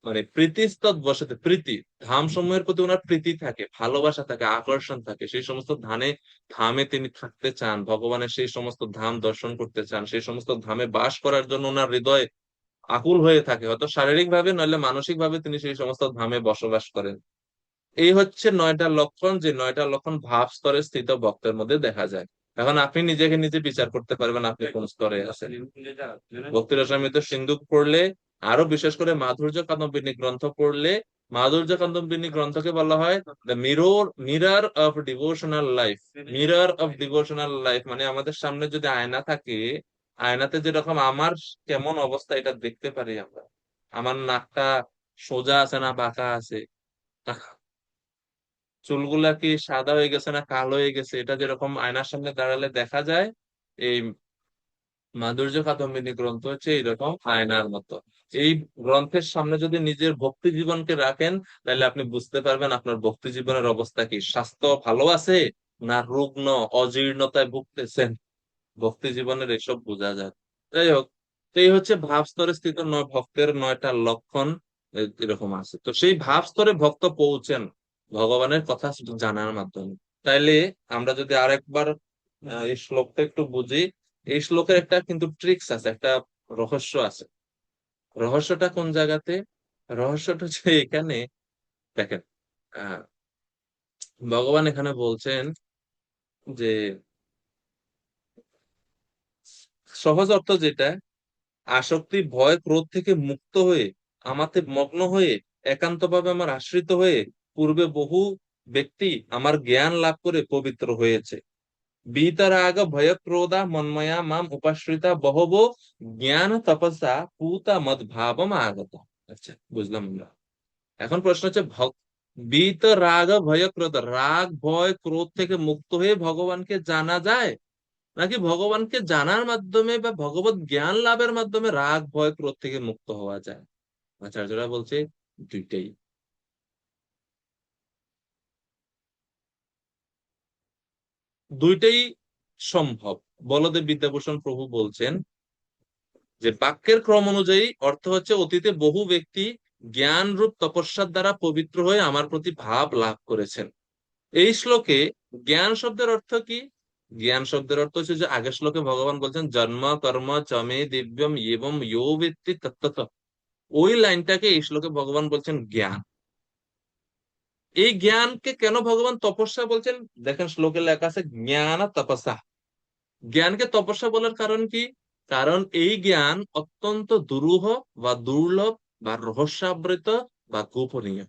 S1: মানে প্রীতিস্তৎ বসতে, প্রীতি, ধাম সমূহের প্রতি ওনার প্রীতি থাকে, ভালোবাসা থাকে, আকর্ষণ থাকে, সেই সমস্ত ধামে তিনি থাকতে চান, ভগবানের সেই সমস্ত ধাম দর্শন করতে চান, সেই সমস্ত ধামে বাস করার জন্য ওনার হৃদয় আকুল হয়ে থাকে, হয়তো শারীরিক ভাবে নইলে মানসিক ভাবে তিনি সেই সমস্ত ধামে বসবাস করেন। এই হচ্ছে 9টা লক্ষণ, যে 9টা লক্ষণ ভাব স্তরে স্থিত ভক্তের মধ্যে দেখা যায়। এখন আপনি নিজেকে নিজে বিচার করতে পারবেন আপনি কোন স্তরে আছেন। ভক্তি রসামৃত সিন্ধু পড়লে, আরো বিশেষ করে মাধুর্য কাদম্বিনী গ্রন্থ পড়লে, মাধুর্য কাদম্বিনী গ্রন্থকে বলা হয় the mirror of devotional life. Mirror of devotional life মানে আমাদের সামনে যদি আয়না থাকে, আয়নাতে যেরকম আমার কেমন অবস্থা এটা দেখতে পারি আমরা। আমার নাকটা সোজা আছে না বাঁকা আছে, চুলগুলা কি সাদা হয়ে গেছে না কালো হয়ে গেছে, এটা যেরকম আয়নার সামনে দাঁড়ালে দেখা যায়, এই মাধুর্য কাদম্বিনী গ্রন্থ হচ্ছে এইরকম আয়নার মতো। এই গ্রন্থের সামনে যদি নিজের ভক্তি জীবনকে রাখেন, তাহলে আপনি বুঝতে পারবেন আপনার ভক্তি জীবনের অবস্থা কি, স্বাস্থ্য ভালো আছে না রুগ্ন অজীর্ণতায় ভুগতেছেন। ভক্তি জীবনের এসব বোঝা যায়। যাই হোক, তো এই হচ্ছে ভাব স্তরে স্থিত ভক্তের 9টা লক্ষণ এরকম আছে। তো সেই ভাব স্তরে ভক্ত পৌঁছেন ভগবানের কথা শুধু জানার মাধ্যমে। তাইলে আমরা যদি আরেকবার এই শ্লোকটা একটু বুঝি, এই শ্লোকের একটা কিন্তু ট্রিক্স আছে, একটা রহস্য আছে। রহস্যটা কোন জায়গাতে? রহস্যটা হচ্ছে এখানে, দেখেন, আহ ভগবান এখানে বলছেন যে সহজ অর্থ যেটা, আসক্তি ভয় ক্রোধ থেকে মুক্ত হয়ে আমাতে মগ্ন হয়ে একান্তভাবে আমার আশ্রিত হয়ে পূর্বে বহু ব্যক্তি আমার জ্ঞান লাভ করে পবিত্র হয়েছে। বিতরাগ ভয় ক্রোধা মন্ময়া মাম উপাশ্রিতা বহব জ্ঞান তপসা পূতা মদ ভাবম আগত। আচ্ছা, বুঝলাম আমরা। এখন প্রশ্ন হচ্ছে বিতরাগ ভয় ক্রোধ, রাগ ভয় ক্রোধ থেকে মুক্ত হয়ে ভগবানকে জানা যায়, নাকি ভগবানকে জানার মাধ্যমে বা ভগবত জ্ঞান লাভের মাধ্যমে রাগ ভয় ক্রোধ থেকে মুক্ত হওয়া যায়? আচার্যরা বলছে দুইটাই। দুইটাই সম্ভব। বলদেব বিদ্যাভূষণ প্রভু বলছেন যে বাক্যের ক্রম অনুযায়ী অর্থ হচ্ছে অতীতে বহু ব্যক্তি জ্ঞান রূপ তপস্যার দ্বারা পবিত্র হয়ে আমার প্রতি ভাব লাভ করেছেন। এই শ্লোকে জ্ঞান শব্দের অর্থ কি? জ্ঞান শব্দের অর্থ হচ্ছে যে আগের শ্লোকে ভগবান বলছেন জন্ম কর্ম চমে দিব্যম এবং ইয়ো ব্যক্তি তত্ত্বত, ওই লাইনটাকে এই শ্লোকে ভগবান বলছেন জ্ঞান। এই জ্ঞানকে কেন ভগবান তপস্যা বলছেন? দেখেন শ্লোকে লেখা আছে জ্ঞান তপস্যা। জ্ঞানকে তপস্যা বলার কারণ কি? কারণ এই জ্ঞান অত্যন্ত দুরূহ বা দুর্লভ বা রহস্যাবৃত বা গোপনীয়।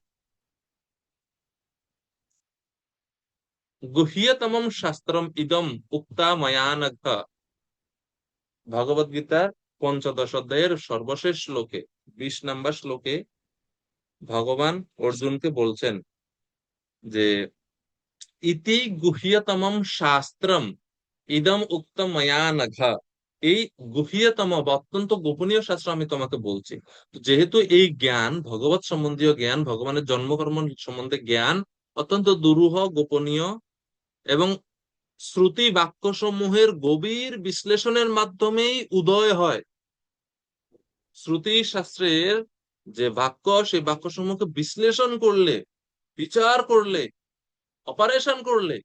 S1: গুহ্যতমম শাস্ত্রম ইদম উক্তা ময়ানঘ, ভগবদ গীতার 15 অধ্যায়ের সর্বশেষ শ্লোকে 20 নম্বর শ্লোকে ভগবান অর্জুনকে বলছেন যে ইতি গুহ্যতমম শাস্ত্রম ইদম উক্তম ময়া নঘ, এই গুহ্যতম বা অত্যন্ত গোপনীয় শাস্ত্র আমি তোমাকে বলছি। যেহেতু এই জ্ঞান ভগবত সম্বন্ধীয় জ্ঞান, ভগবানের জন্মকর্ম সম্বন্ধে জ্ঞান অত্যন্ত দুরূহ গোপনীয় এবং শ্রুতি বাক্যসমূহের গভীর বিশ্লেষণের মাধ্যমেই উদয় হয়। শ্রুতি শাস্ত্রের যে বাক্য, সেই বাক্যসমূহকে বিশ্লেষণ করলে, বিচার করলে, অপারেশন করলে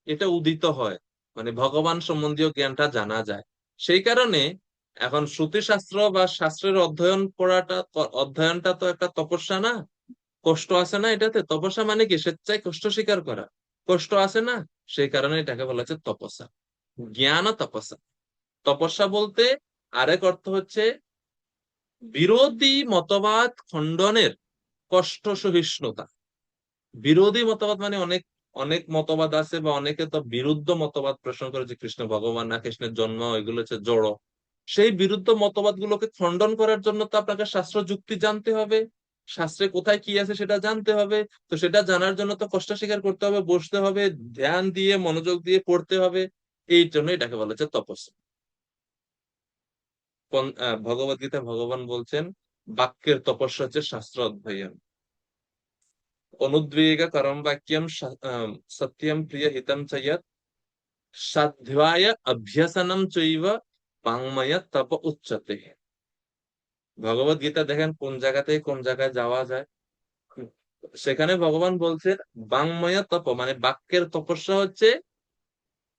S1: এটা উদিত হয়, মানে ভগবান সম্বন্ধীয় জ্ঞানটা জানা যায়। সেই কারণে এখন শ্রুতি শাস্ত্র বা শাস্ত্রের অধ্যয়নটা তো একটা তপস্যা না? কষ্ট আছে না এটাতে? তপস্যা মানে কি? স্বেচ্ছায় কষ্ট স্বীকার করা। কষ্ট আছে না? সেই কারণে এটাকে বলা হচ্ছে তপস্যা, জ্ঞান তপস্যা। তপস্যা বলতে আরেক অর্থ হচ্ছে বিরোধী মতবাদ খণ্ডনের কষ্ট সহিষ্ণুতা। বিরোধী মতবাদ মানে অনেক অনেক মতবাদ আছে, বা অনেকে তো বিরুদ্ধ মতবাদ প্রশ্ন করে যে কৃষ্ণ ভগবান না, কৃষ্ণের জন্ম, এগুলো হচ্ছে জড়। সেই বিরুদ্ধ মতবাদ গুলোকে খণ্ডন করার জন্য তো আপনাকে শাস্ত্র যুক্তি জানতে হবে, শাস্ত্রে কোথায় কি আছে সেটা জানতে হবে। তো সেটা জানার জন্য তো কষ্ট স্বীকার করতে হবে, বসতে হবে, ধ্যান দিয়ে মনোযোগ দিয়ে পড়তে হবে। এই জন্য এটাকে বলা হচ্ছে তপস্যা। ভগবদ গীতায় ভগবান বলছেন বাক্যের তপস্যা হচ্ছে শাস্ত্র অধ্যয়ন। অনুদ্বেগ করম বাক্যম সত্যম প্রিয় হিতম চ যৎ সাধ্যায় অভ্যসনম চৈব বাংময় তপ উচ্যতে। ভগবদ গীতা দেখেন কোন জায়গা থেকে কোন জায়গায় যাওয়া যায়। সেখানে ভগবান বলছেন বাংময় তপ মানে বাক্যের তপস্যা হচ্ছে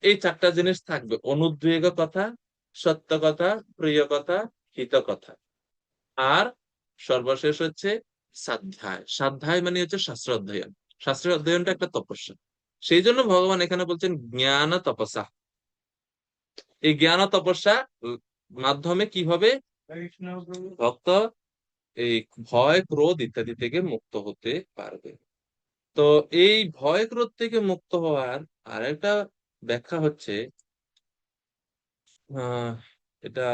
S1: এই চারটা জিনিস থাকবে: অনুদ্বেগ কথা, সত্য কথা, প্রিয় কথা, হিত কথা। আর সর্বশেষ হচ্ছে সাধ্যায়। সাধ্যায় মানে হচ্ছে শাস্ত্র অধ্যয়ন। শাস্ত্রের অধ্যয়নটা একটা তপস্যা। সেই জন্য ভগবান এখানে বলছেন জ্ঞান তপস্যা। এই জ্ঞান তপস্যা মাধ্যমে কি হবে? ভক্ত এই ভয় ক্রোধ ইত্যাদি থেকে মুক্ত হতে পারবে। তো এই ভয় ক্রোধ থেকে মুক্ত হওয়ার আরেকটা ব্যাখ্যা হচ্ছে আহ এটা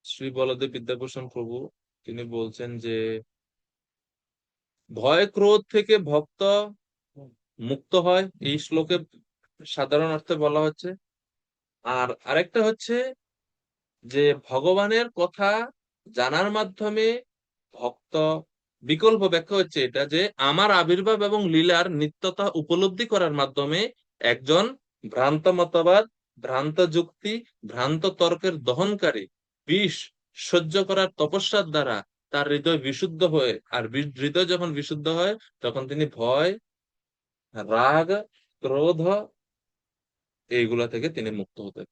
S1: শ্রী বলদেব বিদ্যাভূষণ প্রভু তিনি বলছেন যে ভয় ক্রোধ থেকে ভক্ত মুক্ত হয়, এই শ্লোকে সাধারণ অর্থে বলা হচ্ছে। আর আরেকটা হচ্ছে যে ভগবানের কথা জানার মাধ্যমে ভক্ত, বিকল্প ব্যাখ্যা হচ্ছে এটা যে আমার আবির্ভাব এবং লীলার নিত্যতা উপলব্ধি করার মাধ্যমে একজন ভ্রান্ত মতবাদ, ভ্রান্ত যুক্তি, ভ্রান্ত তর্কের দহনকারী বিষ সহ্য করার তপস্যার দ্বারা তার হৃদয় বিশুদ্ধ হয়ে, আর হৃদয় যখন বিশুদ্ধ হয় তখন তিনি ভয়, রাগ, ক্রোধ এইগুলা থেকে তিনি মুক্ত হতে।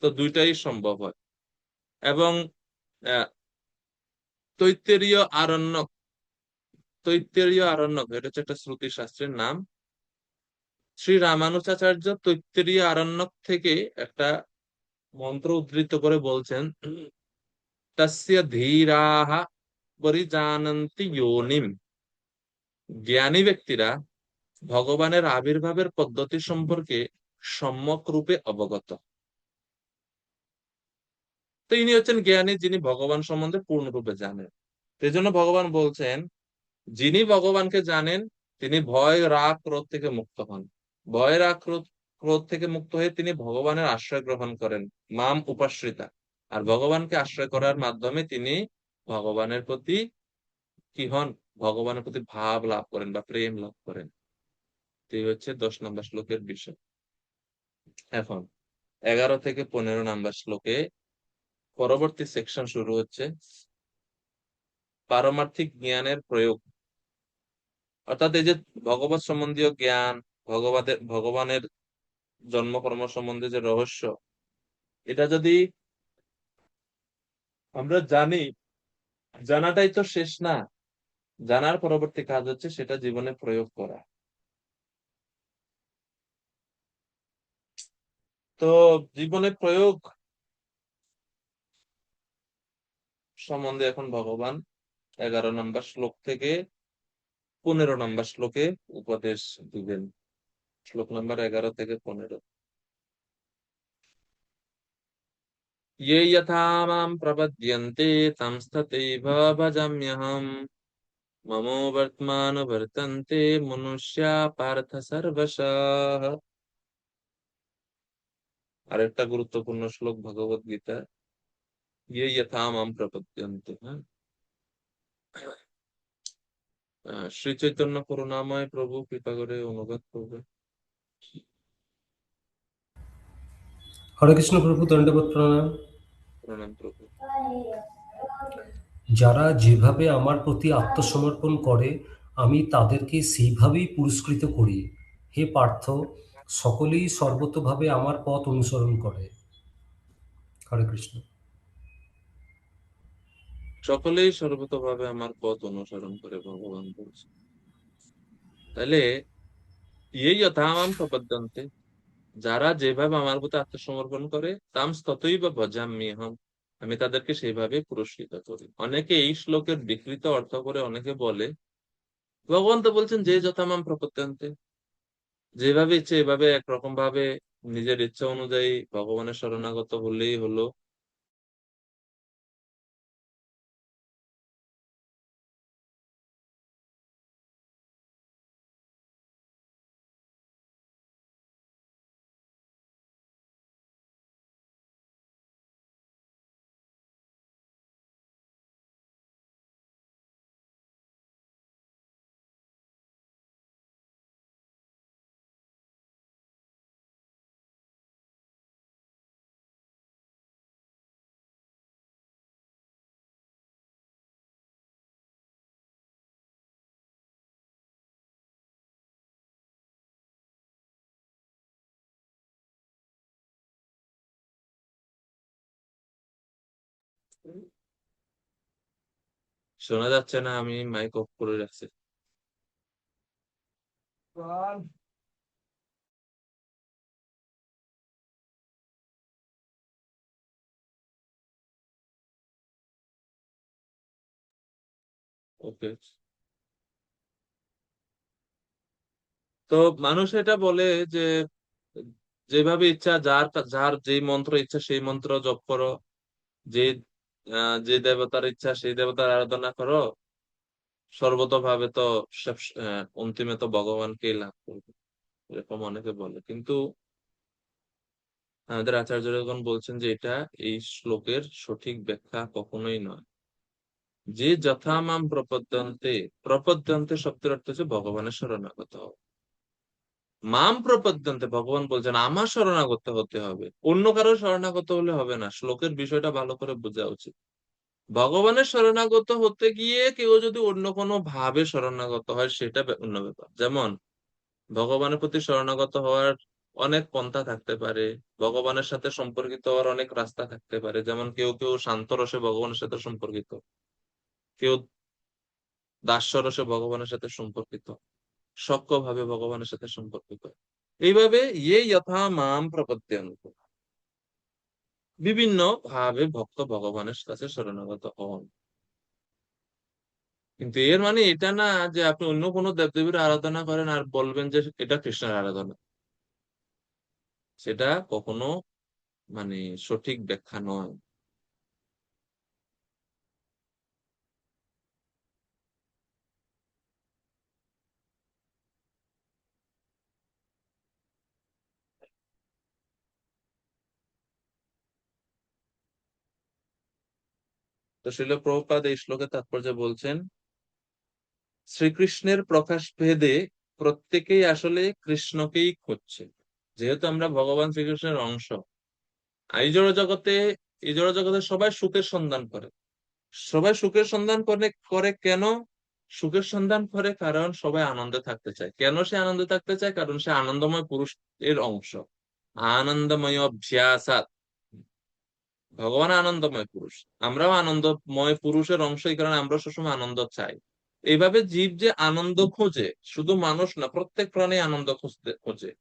S1: তো দুইটাই সম্ভব হয়। এবং আহ, তৈত্তেরীয় আরণ্যক, তৈত্তেরীয় আরণ্যক এটা হচ্ছে একটা শ্রুতি শাস্ত্রের নাম। শ্রী রামানুজাচার্য তৈত্তেরীয় আরণ্যক থেকে একটা মন্ত্র উদ্ধৃত করে বলছেন তস্য ধীরাহ পরিজানন্তি যোনিম। জ্ঞানী ব্যক্তিরা ভগবানের আবির্ভাবের পদ্ধতি সম্পর্কে সম্যক রূপে অবগত। তো ইনি হচ্ছেন জ্ঞানী, যিনি ভগবান সম্বন্ধে পূর্ণরূপে জানেন। সেই জন্য ভগবান বলছেন যিনি ভগবানকে জানেন তিনি ভয় রাগ ক্রোধ থেকে মুক্ত হন। ভয় রাগ ক্রোধ ক্রোধ থেকে মুক্ত হয়ে তিনি ভগবানের আশ্রয় গ্রহণ করেন, মাম উপাশ্রিতা। আর ভগবানকে আশ্রয় করার মাধ্যমে তিনি ভগবানের প্রতি কি হন? ভগবানের প্রতি ভাব লাভ করেন বা প্রেম লাভ করেন। এই হচ্ছে 10 নম্বর শ্লোকের বিষয়। এখন 11 থেকে 15 নম্বর শ্লোকে পরবর্তী সেকশন শুরু হচ্ছে পারমার্থিক জ্ঞানের প্রয়োগ। অর্থাৎ এই যে ভগবত সম্বন্ধীয় জ্ঞান, ভগবানের জন্মকর্ম সম্বন্ধে যে রহস্য, এটা যদি আমরা জানি, জানাটাই তো শেষ না। জানার পরবর্তী কাজ হচ্ছে সেটা জীবনে প্রয়োগ করা। তো জীবনে প্রয়োগ সম্বন্ধে এখন ভগবান 11 নম্বর শ্লোক থেকে 15 নম্বর শ্লোকে উপদেশ দিবেন। শ্লোক নম্বর 11 থেকে 15। ये यथा मां प्रपद्यन्ते तंस्तथैव भजाम्यहम् ममो वर्तमानुवर्तन्ते मनुष्या पार्थ सर्वशः। আরেকটা গুরুত্বপূর্ণ শ্লোক ভগবত গীতা, ये यथा मां प्रपद्यन्ते। হ্যাঁ, শ্রী চৈতন্য করুণাময় প্রভু কৃপা করে অনুবাদ করবে।
S11: হরে কৃষ্ণ প্রভু, দণ্ডবোধ প্রণাম।
S1: প্রণাম প্রভু।
S11: যারা যেভাবে আমার প্রতি আত্মসমর্পণ করে আমি তাদেরকে সেইভাবেই পুরস্কৃত করি। হে পার্থ, সকলেই সর্বতোভাবে আমার পথ অনুসরণ করে। হরে কৃষ্ণ।
S1: সকলেই সর্বতভাবে আমার পথ অনুসরণ করে, ভগবান বলছে। তাহলে এই যথামাম প্রপদ্যন্তে, যারা যেভাবে আমার প্রতি আত্মসমর্পণ করে, তাম ততই বা ভজাম্যহম, আমি তাদেরকে সেইভাবে পুরস্কৃত করি। অনেকে এই শ্লোকের বিকৃত অর্থ করে অনেকে বলে, ভগবান তো বলছেন যে যথামাম প্রপদ্যন্তে, যেভাবে ইচ্ছে এভাবে একরকম ভাবে নিজের ইচ্ছা অনুযায়ী ভগবানের শরণাগত হলেই হলো। শোনা যাচ্ছে না, আমি মাইক অফ করে রাখছি। ওকে। তো মানুষ এটা বলে যে যেভাবে ইচ্ছা, যার যার যেই মন্ত্র ইচ্ছা সেই মন্ত্র জপ করো, যে যে দেবতার ইচ্ছা সেই দেবতার আরাধনা করো, সর্বতভাবে তো সব অন্তিমে তো ভগবানকেই লাভ করবে, এরকম অনেকে বলে। কিন্তু আমাদের আচার্যগণ বলছেন যে এটা এই শ্লোকের সঠিক ব্যাখ্যা কখনোই নয়। যে যথামাম প্রপদ্যন্তে, প্রপদ্যন্তে শব্দের অর্থ হচ্ছে ভগবানের শরণাগত হও। মাম প্রপদ্যন্তে, ভগবান বলছেন আমার শরণাগত হতে হবে, অন্য কারো শরণাগত হলে হবে না। শ্লোকের বিষয়টা ভালো করে বোঝা উচিত। ভগবানের শরণাগত হতে গিয়ে কেউ যদি অন্য কোনো ভাবে শরণাগত হয় সেটা অন্য ব্যাপার। যেমন ভগবানের প্রতি শরণাগত হওয়ার অনেক পন্থা থাকতে পারে, ভগবানের সাথে সম্পর্কিত হওয়ার অনেক রাস্তা থাকতে পারে। যেমন কেউ কেউ শান্ত রসে ভগবানের সাথে সম্পর্কিত, কেউ দাস্য রসে ভগবানের সাথে সম্পর্কিত, সক্ষ ভাবে ভগবানের সাথে সম্পর্কিত। এইভাবে ইয়ে যথা মাম প্রপদ্যন্ত, বিভিন্ন ভাবে ভক্ত ভগবানের কাছে শরণাগত হন। কিন্তু এর মানে এটা না যে আপনি অন্য কোনো দেবদেবীর আরাধনা করেন আর বলবেন যে এটা কৃষ্ণের আরাধনা। সেটা কখনো মানে সঠিক ব্যাখ্যা নয়। তো শ্রীল প্রভুপাদ এই শ্লোকে তাৎপর্য বলছেন, শ্রীকৃষ্ণের প্রকাশ ভেদে প্রত্যেকেই আসলে কৃষ্ণকেই খুঁজছে। যেহেতু আমরা ভগবান শ্রীকৃষ্ণের অংশ, এই জড় জগতে, এই জড় জগতে সবাই সুখের সন্ধান করে। সবাই সুখের সন্ধান করে করে কেন? সুখের সন্ধান করে কারণ সবাই আনন্দে থাকতে চায়। কেন সে আনন্দে থাকতে চায়? কারণ সে আনন্দময় পুরুষ এর অংশ। আনন্দময় অভ্যাসাৎ, ভগবান আনন্দময় পুরুষ, আমরাও আনন্দময় পুরুষের অংশ, এই কারণে আমরা সবসময় আনন্দ চাই। এইভাবে জীব যে আনন্দ খোঁজে, শুধু মানুষ না, প্রত্যেক প্রাণী আনন্দ খোঁজে।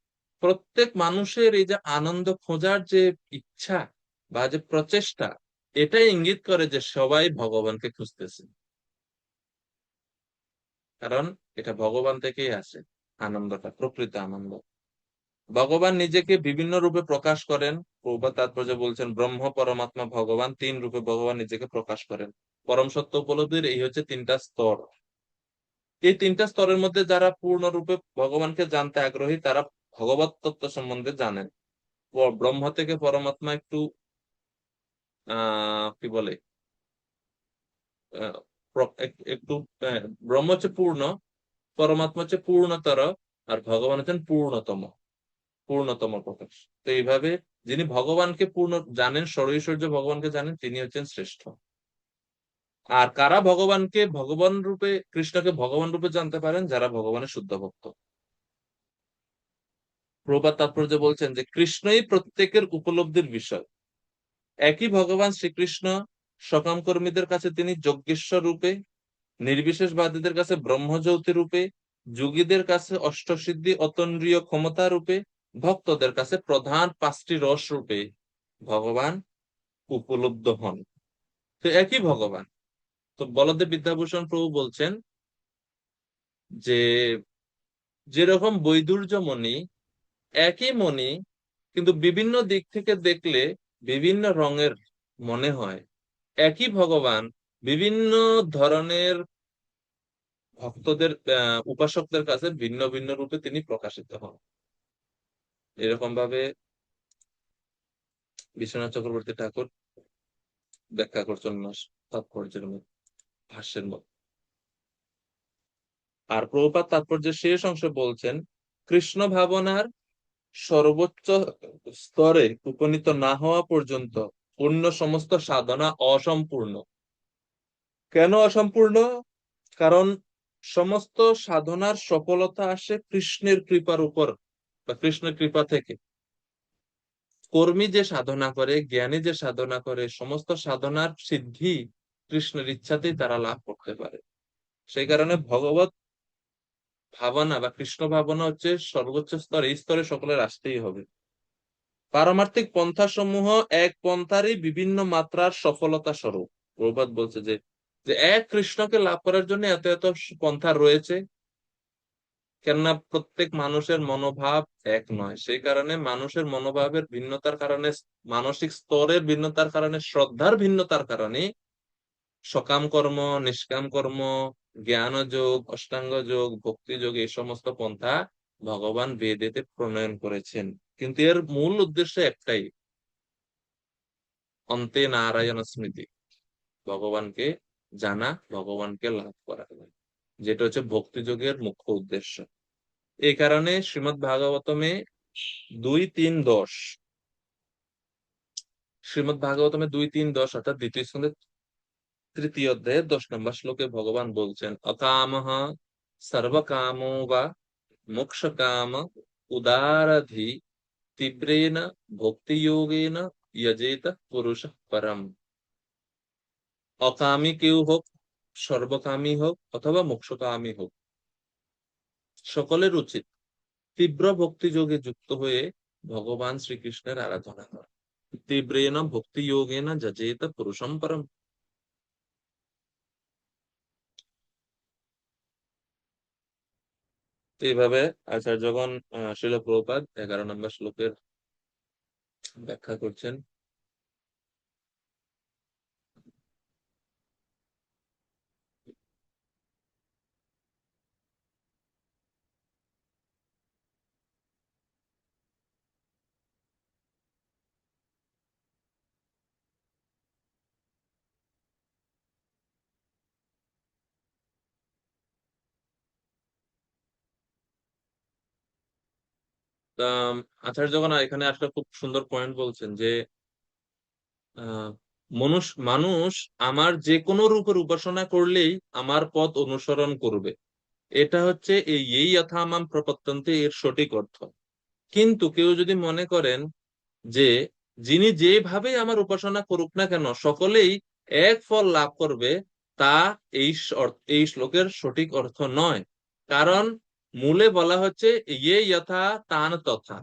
S1: প্রত্যেক মানুষের এই যে আনন্দ খোঁজার যে ইচ্ছা বা যে প্রচেষ্টা, এটাই ইঙ্গিত করে যে সবাই ভগবানকে খুঁজতেছে। কারণ এটা ভগবান থেকেই আসে আনন্দটা, প্রকৃত আনন্দ। ভগবান নিজেকে বিভিন্ন রূপে প্রকাশ করেন। প্রভুপাদ তাৎপর্য বলছেন, ব্রহ্ম, পরমাত্মা, ভগবান, তিন রূপে ভগবান নিজেকে প্রকাশ করেন। পরম সত্য উপলব্ধির এই হচ্ছে তিনটা স্তর। এই তিনটা স্তরের মধ্যে যারা পূর্ণরূপে ভগবানকে জানতে আগ্রহী তারা ভগবত তত্ত্ব সম্বন্ধে জানেন। ব্রহ্ম থেকে পরমাত্মা একটু কি বলে, একটু ব্রহ্ম হচ্ছে পূর্ণ, পরমাত্মা হচ্ছে পূর্ণতর, আর ভগবান হচ্ছেন পূর্ণতম। পূর্ণতম প্রকাশ। তো এইভাবে যিনি ভগবানকে পূর্ণ জানেন, ষড়ৈশ্বর্য ভগবানকে জানেন, তিনি হচ্ছেন শ্রেষ্ঠ। আর কারা ভগবানকে ভগবান রূপে, কৃষ্ণকে ভগবান রূপে জানতে পারেন? যারা ভগবানের শুদ্ধ ভক্ত। প্রভুপাদ তাৎপর্য বলছেন যে কৃষ্ণই প্রত্যেকের উপলব্ধির বিষয়। একই ভগবান শ্রীকৃষ্ণ সকাম কর্মীদের কাছে তিনি যজ্ঞেশ্বর রূপে, নির্বিশেষবাদীদের কাছে ব্রহ্মজ্যোতি রূপে, যোগীদের কাছে অষ্টসিদ্ধি অতন্দ্রিয় ক্ষমতা রূপে, ভক্তদের কাছে প্রধান 5টি রস রূপে ভগবান উপলব্ধ হন। তো একই ভগবান। তো বলদেব বিদ্যাভূষণ প্রভু বলছেন যে যেরকম বৈদুর্য মণি একই মণি, কিন্তু বিভিন্ন দিক থেকে দেখলে বিভিন্ন রঙের মনে হয়, একই ভগবান বিভিন্ন ধরনের ভক্তদের উপাসকদের কাছে ভিন্ন ভিন্ন রূপে তিনি প্রকাশিত হন। এরকম ভাবে বিশ্বনাথ চক্রবর্তী ঠাকুর ব্যাখ্যা করছেন তাৎপর্যের মধ্যে, ভাষ্যের মধ্যে। আর প্রভুপাদ তাৎপর্যের শেষ অংশে বলছেন কৃষ্ণ ভাবনার সর্বোচ্চ স্তরে উপনীত না হওয়া পর্যন্ত অন্য সমস্ত সাধনা অসম্পূর্ণ। কেন অসম্পূর্ণ? কারণ সমস্ত সাধনার সফলতা আসে কৃষ্ণের কৃপার উপর বা কৃষ্ণের কৃপা থেকে। কর্মী যে সাধনা করে, জ্ঞানী যে সাধনা করে, সমস্ত সাধনার সিদ্ধি কৃষ্ণের ইচ্ছাতেই তারা লাভ করতে পারে। সেই কারণে ভগবত ভাবনা বা কৃষ্ণ ভাবনা হচ্ছে সর্বোচ্চ স্তর। এই স্তরে সকলের আসতেই হবে। পারমার্থিক পন্থা সমূহ এক পন্থারই বিভিন্ন মাত্রার সফলতা স্বরূপ। প্রভুপাদ বলছে যে যে এক কৃষ্ণকে লাভ করার জন্য এত এত পন্থা রয়েছে, কেননা প্রত্যেক মানুষের মনোভাব এক নয়। সেই কারণে মানুষের মনোভাবের ভিন্নতার কারণে, মানসিক স্তরের ভিন্নতার কারণে, শ্রদ্ধার ভিন্নতার কারণে সকাম কর্ম, নিষ্কাম কর্ম, জ্ঞান যোগ, অষ্টাঙ্গ যোগ, ভক্তি যোগ, এই সমস্ত পন্থা ভগবান বেদেতে প্রণয়ন করেছেন। কিন্তু এর মূল উদ্দেশ্য একটাই, অন্তে নারায়ণ স্মৃতি, ভগবানকে জানা, ভগবানকে লাভ করা, যেটা হচ্ছে ভক্তি যোগের মুখ্য উদ্দেশ্য। এই কারণে শ্রীমদ্ ভাগবতমে 2-3-10, শ্রীমদ্ ভাগবতমে 2-3-10 অর্থাৎ দ্বিতীয় স্কন্ধের 3য় অধ্যায়ের 10 নম্বর শ্লোকে ভগবান বলছেন অকামঃ সর্বকামো বা মোক্ষ কাম উদারধি তীব্রেন ভক্তি যোগেন যজেত পুরুষ পরম। অকামী কেউ হোক, সর্বকামী হোক অথবা মোক্ষকামী হোক, সকলের উচিত তীব্র ভক্তি যোগে যুক্ত হয়ে ভগবান শ্রীকৃষ্ণের আরাধনা করা। তীব্রেন ভক্তি যোগেন যজেত পুরুষম পরম। এইভাবে আচার্যগণ শ্রীল প্রভুপাদ 11 নম্বর শ্লোকের ব্যাখ্যা করছেন। তা আচার্যগণ এখানে আসলে খুব সুন্দর পয়েন্ট বলছেন যে আহ মানুষ আমার যে কোনো রূপের উপাসনা করলেই আমার পথ অনুসরণ করবে, এটা হচ্ছে এই যথামাম প্রপত্যন্তে এর সঠিক অর্থ। কিন্তু কেউ যদি মনে করেন যে যিনি যেভাবে আমার উপাসনা করুক না কেন সকলেই এক ফল লাভ করবে, তা এই শ্লোকের সঠিক অর্থ নয়। কারণ মূলে বলা হচ্ছে ইয়ে যথা তান তথা,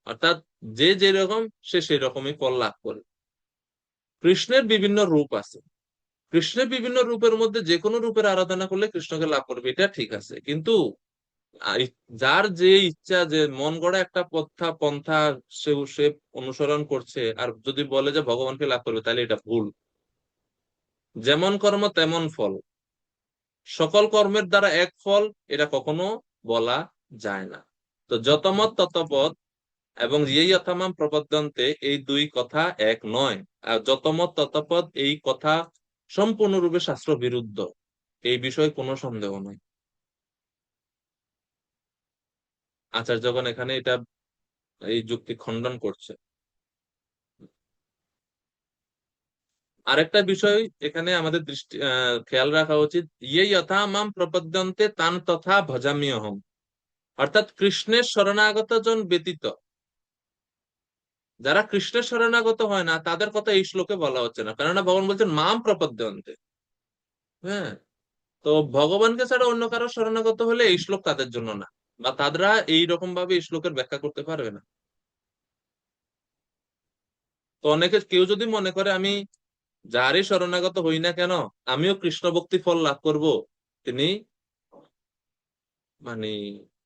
S1: অর্থাৎ যে যেরকম সে সেরকমই ফল লাভ করে। কৃষ্ণের বিভিন্ন রূপ আছে, কৃষ্ণের বিভিন্ন রূপের মধ্যে যে কোনো রূপের আরাধনা করলে কৃষ্ণকে লাভ করবে, এটা ঠিক আছে। কিন্তু যার যে ইচ্ছা, যে মন গড়া একটা পন্থা সে অনুসরণ করছে, আর যদি বলে যে ভগবানকে লাভ করবে, তাহলে এটা ভুল। যেমন কর্ম তেমন ফল, সকল কর্মের দ্বারা এক ফল, এটা কখনো বলা যায় না। তো যতমত ততপদ এবং ইয়ে যথামাম প্রপদ্যন্তে, এই দুই কথা এক নয়। আর যতমত ততপদ এই কথা সম্পূর্ণরূপে শাস্ত্র বিরুদ্ধ, এই বিষয়ে কোনো সন্দেহ নাই। আচার্যগণ এখানে এটা এই যুক্তি খণ্ডন করছে। আরেকটা বিষয় এখানে আমাদের দৃষ্টি খেয়াল রাখা উচিত, ইয়ে যথা মাম প্রপদ্যন্তে তান তথা ভজাম্যহম, অর্থাৎ কৃষ্ণের শরণাগত জন ব্যতীত যারা কৃষ্ণের শরণাগত হয় না তাদের কথা এই শ্লোকে বলা হচ্ছে না, কেননা ভগবান বলছেন মাম প্রপদ্যন্তে। হ্যাঁ, তো ভগবানকে ছাড়া অন্য কারো শরণাগত হলে এই শ্লোক তাদের জন্য না, বা তারা এইরকম ভাবে এই শ্লোকের ব্যাখ্যা করতে পারবে না। তো অনেকে কেউ যদি মনে করে আমি যারই শরণাগত হই না কেন আমিও কৃষ্ণ ভক্তি ফল লাভ করব, তিনি মানে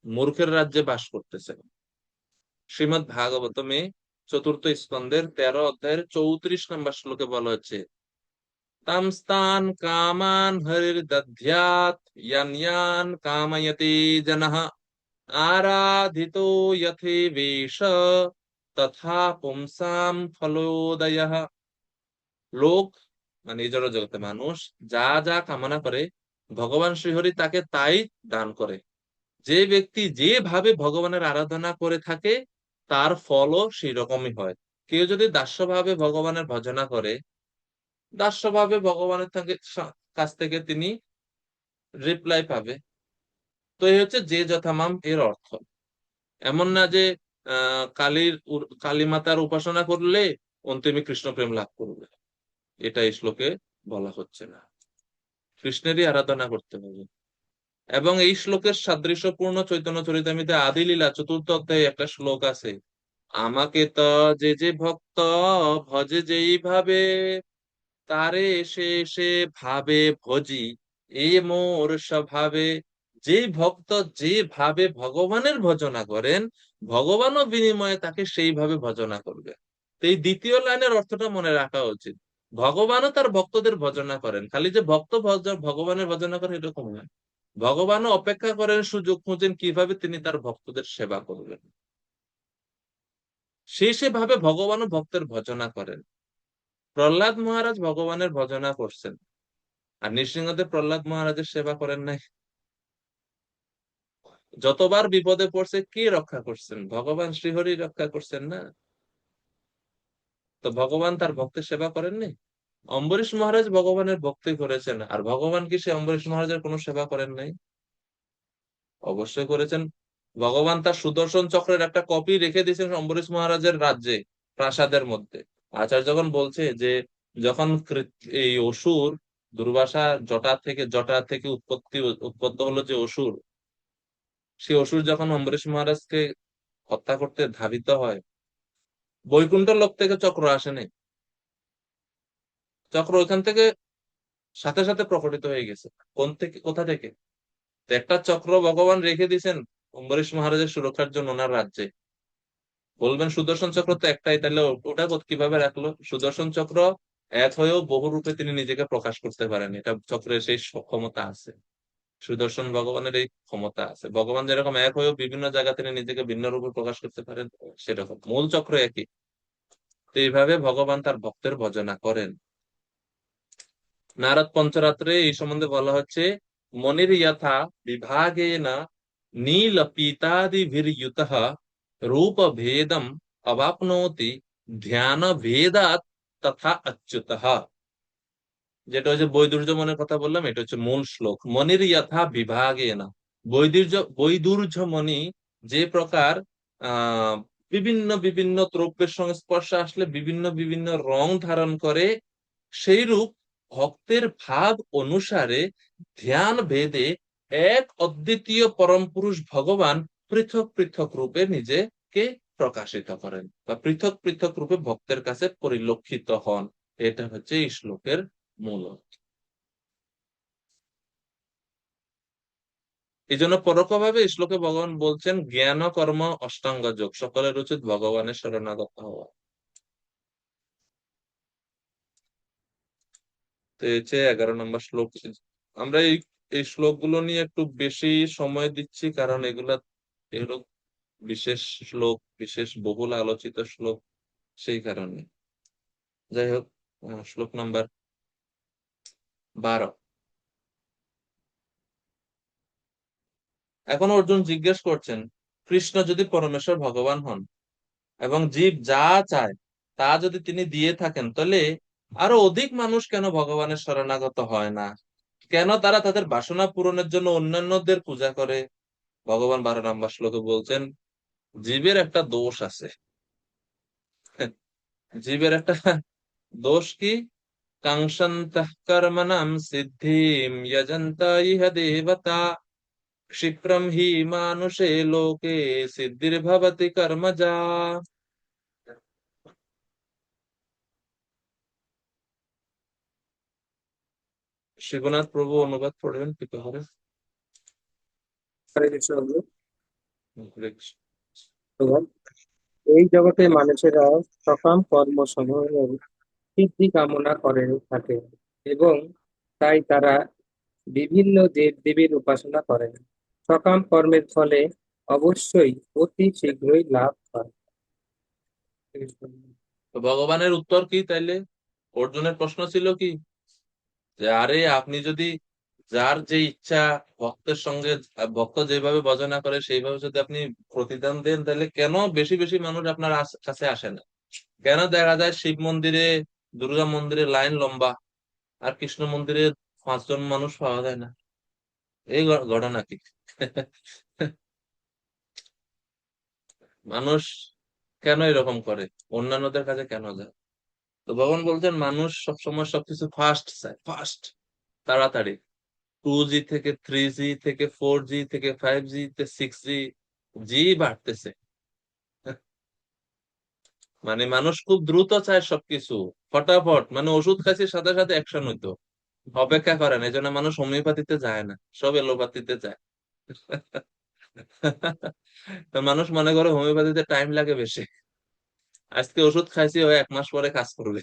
S1: মূর্খের রাজ্যে বাস করতেছেন। শ্রীমদ্ ভাগবতমে 4th স্কন্ধের 13 অধ্যায়ের 34 নম্বর শ্লোকে বলা হচ্ছে, তাম স্তান কামান হরির দধ্যাৎ ইয়ান ইয়ান কাময়তে জনঃ আরাধিতো যথে বেশ তথা পুংসাম ফলোদয়ঃ। লোক মানে এই জড় জগতে মানুষ যা যা কামনা করে ভগবান শ্রীহরি তাকে তাই দান করে। যে ব্যক্তি যেভাবে ভগবানের আরাধনা করে থাকে তার ফলও সেই রকমই হয়। কেউ যদি দাস্যভাবে ভগবানের ভজনা করে, দাস্যভাবে ভগবানের কাছ থেকে তিনি রিপ্লাই পাবে। তো এই হচ্ছে যে যথামাম এর অর্থ। এমন না যে কালী মাতার উপাসনা করলে অন্তিমে কৃষ্ণ প্রেম লাভ করবে, এটা এই শ্লোকে বলা হচ্ছে না। কৃষ্ণেরই আরাধনা করতে হবে। এবং এই শ্লোকের সাদৃশ্যপূর্ণ চৈতন্য চরিতামৃতে আদি লীলা 4th অধ্যায়ে একটা শ্লোক আছে, আমাকে তো যে যে ভক্ত ভজে যেই ভাবে তারে সে সে ভাবে ভজি এ মোর স্বভাবে। যেই ভক্ত যেভাবে ভগবানের ভজনা করেন ভগবানও বিনিময়ে তাকে সেইভাবে ভজনা করবে। তো এই দ্বিতীয় লাইনের অর্থটা মনে রাখা উচিত, ভগবানও তার ভক্তদের ভজনা করেন, খালি যে ভক্ত ভগবানের ভজনা করেন এরকম নয়, ভগবানও অপেক্ষা করেন, সুযোগ খুঁজেন কিভাবে তিনি তার ভক্তদের সেবা করবেন, সেভাবে ভগবানও ভক্তের ভজনা করেন। প্রহ্লাদ মহারাজ ভগবানের ভজনা করছেন, আর নৃসিংহদেব প্রহ্লাদ মহারাজের সেবা করেন নাই। যতবার বিপদে পড়ছে কে রক্ষা করছেন? ভগবান শ্রীহরি রক্ষা করছেন না? তো ভগবান তার ভক্তের সেবা করেননি? অম্বরীশ মহারাজ ভগবানের ভক্তি করেছেন, আর ভগবান কি সে অম্বরীশ মহারাজের কোনো সেবা করেন নাই? অবশ্যই করেছেন। ভগবান তার সুদর্শন চক্রের একটা কপি রেখে দিয়েছেন অম্বরীশ মহারাজের রাজ্যে, প্রাসাদের মধ্যে। আচার্য যখন বলছে যে যখন এই অসুর দুর্বাসা জটা থেকে উৎপত্ত হলো যে অসুর, সেই অসুর যখন অম্বরীশ মহারাজকে হত্যা করতে ধাবিত হয়, বৈকুণ্ঠ লোক থেকে চক্র আসেনি, চক্র ওইখান থেকে সাথে সাথে প্রকটিত হয়ে গেছে। কোথা থেকে? তো একটা চক্র ভগবান রেখে দিয়েছেন অম্বরীশ মহারাজের সুরক্ষার জন্য ওনার রাজ্যে। বলবেন সুদর্শন চক্র তো একটাই, তাহলে ওটা কিভাবে রাখলো? সুদর্শন চক্র এক হয়েও বহু রূপে তিনি নিজেকে প্রকাশ করতে পারেন, এটা চক্রের সেই ক্ষমতা আছে। সুদর্শন ভগবানের এই ক্ষমতা আছে। ভগবান যেরকম এক হয়েও বিভিন্ন জায়গা তিনি নিজেকে ভিন্ন রূপে প্রকাশ করতে পারেন, সেরকম মূল চক্র একই। তো এইভাবে ভগবান তার ভক্তের ভজনা করেন। নারদ পঞ্চরাত্রে এই সম্বন্ধে বলা হচ্ছে, মনির যথা বিভাগেনা নীল পীতাদিভির্যুতঃ রূপ ভেদম অবাপ্নোতি ধ্যান ভেদাত তথা অচ্যুতঃ। যেটা হচ্ছে বৈদুর্যমনের কথা বললাম, এটা হচ্ছে মূল শ্লোক। মনির যথা বিভাগেনা, বৈদুর্য মণি যে প্রকার আহ বিভিন্ন বিভিন্ন দ্রব্যের সংস্পর্শে আসলে বিভিন্ন বিভিন্ন রং ধারণ করে, সেই রূপ ভক্তের ভাব অনুসারে ধ্যান ভেদে এক অদ্বিতীয় পরম পুরুষ ভগবান পৃথক পৃথক রূপে নিজেকে প্রকাশিত করেন, বা পৃথক পৃথক রূপে ভক্তের কাছে পরিলক্ষিত হন। এটা হচ্ছে এই শ্লোকের মূল অর্থ। এই জন্য পরোক্ষভাবে এই শ্লোকে ভগবান বলছেন জ্ঞান কর্ম অষ্টাঙ্গ যোগ, সকলের উচিত ভগবানের শরণাগত হওয়া। তো এই হচ্ছে 11 নম্বর শ্লোক। আমরা এই শ্লোকগুলো নিয়ে একটু বেশি সময় দিচ্ছি, কারণ এগুলো বিশেষ শ্লোক, বিশেষ বহুল আলোচিত শ্লোক, সেই কারণে। যাই হোক, শ্লোক নাম্বার 12। এখন অর্জুন জিজ্ঞেস করছেন, কৃষ্ণ যদি পরমেশ্বর ভগবান হন এবং জীব যা চায় তা যদি তিনি দিয়ে থাকেন, তাহলে আরো অধিক মানুষ কেন ভগবানের শরণাগত হয় না? কেন তারা তাদের বাসনা পূরণের জন্য অন্যান্যদের পূজা করে? ভগবান 12 নম্বর শ্লোকে বলছেন, জীবের একটা দোষ আছে। জীবের একটা দোষ কি? কাঙ্ক্ষন্তঃ কর্মণাম সিদ্ধিম যজন্ত ইহ দেবতা ক্ষিপ্রম হি মানুষে লোকে সিদ্ধির্ভবতি কর্মজা। শিবনাথ প্রভু অনুবাদ পড়বেন কৃপা করে।
S4: হরে কৃষ্ণ বন্ধু। এই জগতে মানুষেরা সকাম কর্ম সমূহের সিদ্ধি কামনা করে থাকে এবং তাই তারা বিভিন্ন দেব দেবীর উপাসনা করেন। সকাম কর্মের ফলে অবশ্যই অতি শীঘ্রই লাভ হয়।
S1: তো ভগবানের উত্তর কি তাইলে? অর্জুনের প্রশ্ন ছিল কি, যে আরে আপনি যদি যার যে ইচ্ছা ভক্তের সঙ্গে, ভক্ত যেভাবে ভজনা করে সেইভাবে যদি আপনি প্রতিদান দেন, তাহলে কেন বেশি বেশি মানুষ আপনার কাছে আসে না? কেন দেখা যায় শিব মন্দিরে, দুর্গা মন্দিরে লাইন লম্বা, আর কৃষ্ণ মন্দিরে 5 জন মানুষ পাওয়া যায় না? এই ঘটনা কি? মানুষ কেন এরকম করে? অন্যান্যদের কাছে কেন যায়? তো ভগবান বলছেন, মানুষ সবসময় সবকিছু ফাস্ট চায়, ফাস্ট, তাড়াতাড়ি। 2G থেকে 3G থেকে 4G থেকে 5G তে 6G, জি বাড়তেছে। মানে মানুষ খুব দ্রুত চায় সবকিছু, ফটাফট। মানে ওষুধ খাইছে সাথে সাথে অ্যাকশন হইতো, অপেক্ষা করেন। এই জন্য মানুষ হোমিওপ্যাথিতে যায় না, সব এলোপ্যাথিতে যায়। তো মানুষ মনে করে হোমিওপ্যাথিতে টাইম লাগে বেশি, আজকে ওষুধ খাইছি, ওই 1 মাস পরে কাজ করবে।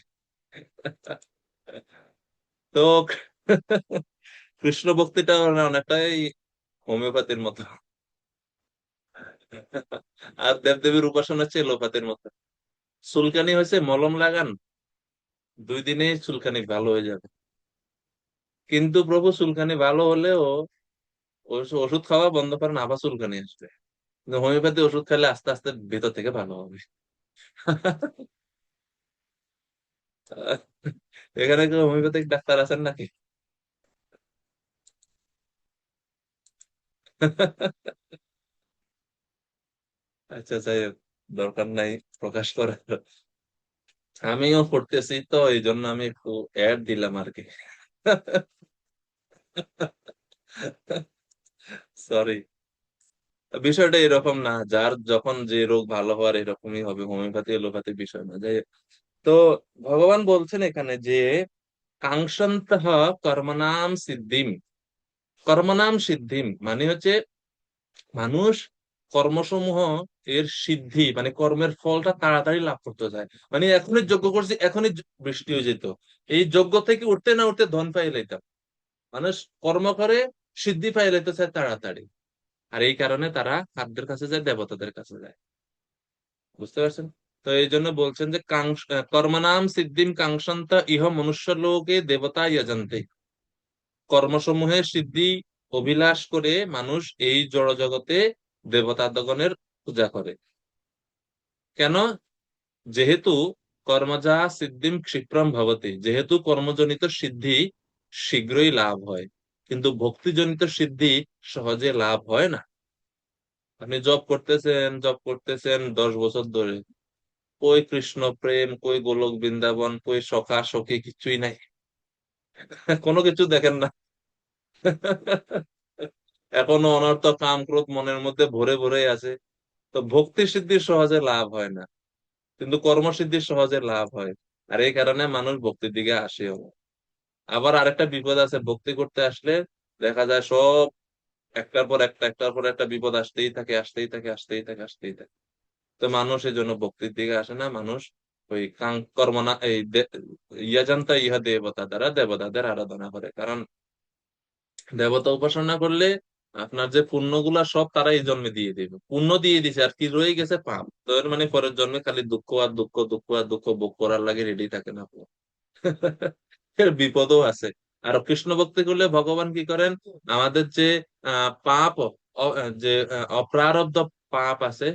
S1: তো কৃষ্ণ ভক্তিটা অনেকটাই হোমিওপ্যাথির মতো, আর দেবদেবীর উপাসনা হচ্ছে এলোপ্যাথির মতো। চুলকানি হয়েছে, মলম লাগান, 2 দিনে চুলকানি ভালো হয়ে যাবে। কিন্তু প্রভু চুলকানি ভালো হলেও ওষুধ খাওয়া বন্ধ করেন, আবার চুলকানি আসবে। কিন্তু হোমিওপ্যাথি ওষুধ খেলে আস্তে আস্তে ভেতর থেকে ভালো হবে। এখানে কেউ হোমিওপ্যাথিক ডাক্তার আছেন নাকি? আচ্ছা, যাই হোক, দরকার নাই প্রকাশ করার। আমিও করতেছি তো, এই জন্য আমি একটু অ্যাড দিলাম আর কি। সরি। বিষয়টা এরকম না, যার যখন যে রোগ ভালো হওয়ার এরকমই হবে, হোমিওপ্যাথি এলোপ্যাথির বিষয় না। যাই হোক, তো ভগবান বলছেন এখানে যে কাঙ্ক্ষন্তঃ কর্মনাম সিদ্ধিম। কর্মনাম সিদ্ধিম মানে হচ্ছে মানুষ কর্মসমূহ এর সিদ্ধি, মানে কর্মের ফলটা তাড়াতাড়ি লাভ করতে চায়। মানে এখনই যজ্ঞ করছি, এখনই বৃষ্টি হয়ে যেত, এই যজ্ঞ থেকে উঠতে না উঠতে ধন পাই লাইতাম। মানুষ কর্ম করে সিদ্ধি পাই লাইতে চায় তাড়াতাড়ি, আর এই কারণে তারা কাদের কাছে যায়? দেবতাদের কাছে যায়। বুঝতে পারছেন? তো এই জন্য বলছেন যে কর্মনাম সিদ্ধিম কাঙ্ক্ষন্ত ইহ মনুষ্য লোকে দেবতা যজন্তে। কর্মসমূহের সিদ্ধি অভিলাষ করে মানুষ এই জড় জগতে দেবতাগণের পূজা করে। কেন? যেহেতু কর্মজা সিদ্ধিম ক্ষিপ্রম ভবতি, যেহেতু কর্মজনিত সিদ্ধি শীঘ্রই লাভ হয়, কিন্তু ভক্তিজনিত সিদ্ধি সহজে লাভ হয় না। আপনি জব করতেছেন 10 বছর ধরে, কই কৃষ্ণ প্রেম, কই গোলক বৃন্দাবন, কই সখা সখী, কিছুই নাই। কোনো কিছু দেখেন না। এখনো অনর্থ কাম ক্রোধ মনের মধ্যে ভরে ভরে আছে। তো ভক্তি সিদ্ধির সহজে লাভ হয় না, কিন্তু কর্মসিদ্ধির সহজে লাভ হয়। আর এই কারণে মানুষ ভক্তির দিকে আসেও। আবার আরেকটা বিপদ আছে, ভক্তি করতে আসলে দেখা যায় সব একটার পর একটা, একটার পর একটা বিপদ আসতেই থাকে, আসতেই থাকে, আসতেই থাকে, আসতেই থাকে। তো মানুষ এই জন্য ভক্তির দিকে আসে না। মানুষ ওই কর্ম না, এই ইয়াজান্তা ইহা দেবতা দ্বারা দেবতাদের আরাধনা করে। কারণ দেবতা উপাসনা করলে আপনার যে পুণ্যগুলা সব তারা এই জন্মে দিয়ে দিবে, পুণ্য দিয়ে দিছে, আর কি রয়ে গেছে? পাপ। তো এর মানে পরের জন্মে খালি দুঃখ আর দুঃখ, দুঃখ আর দুঃখ ভোগ করার লাগে রেডি থাকেন আপনি। এর বিপদও আছে। আর কৃষ্ণ ভক্তি করলে ভগবান কি করেন? আমাদের যে পাপ, যে অপ্রারব্ধ পাপ আছে,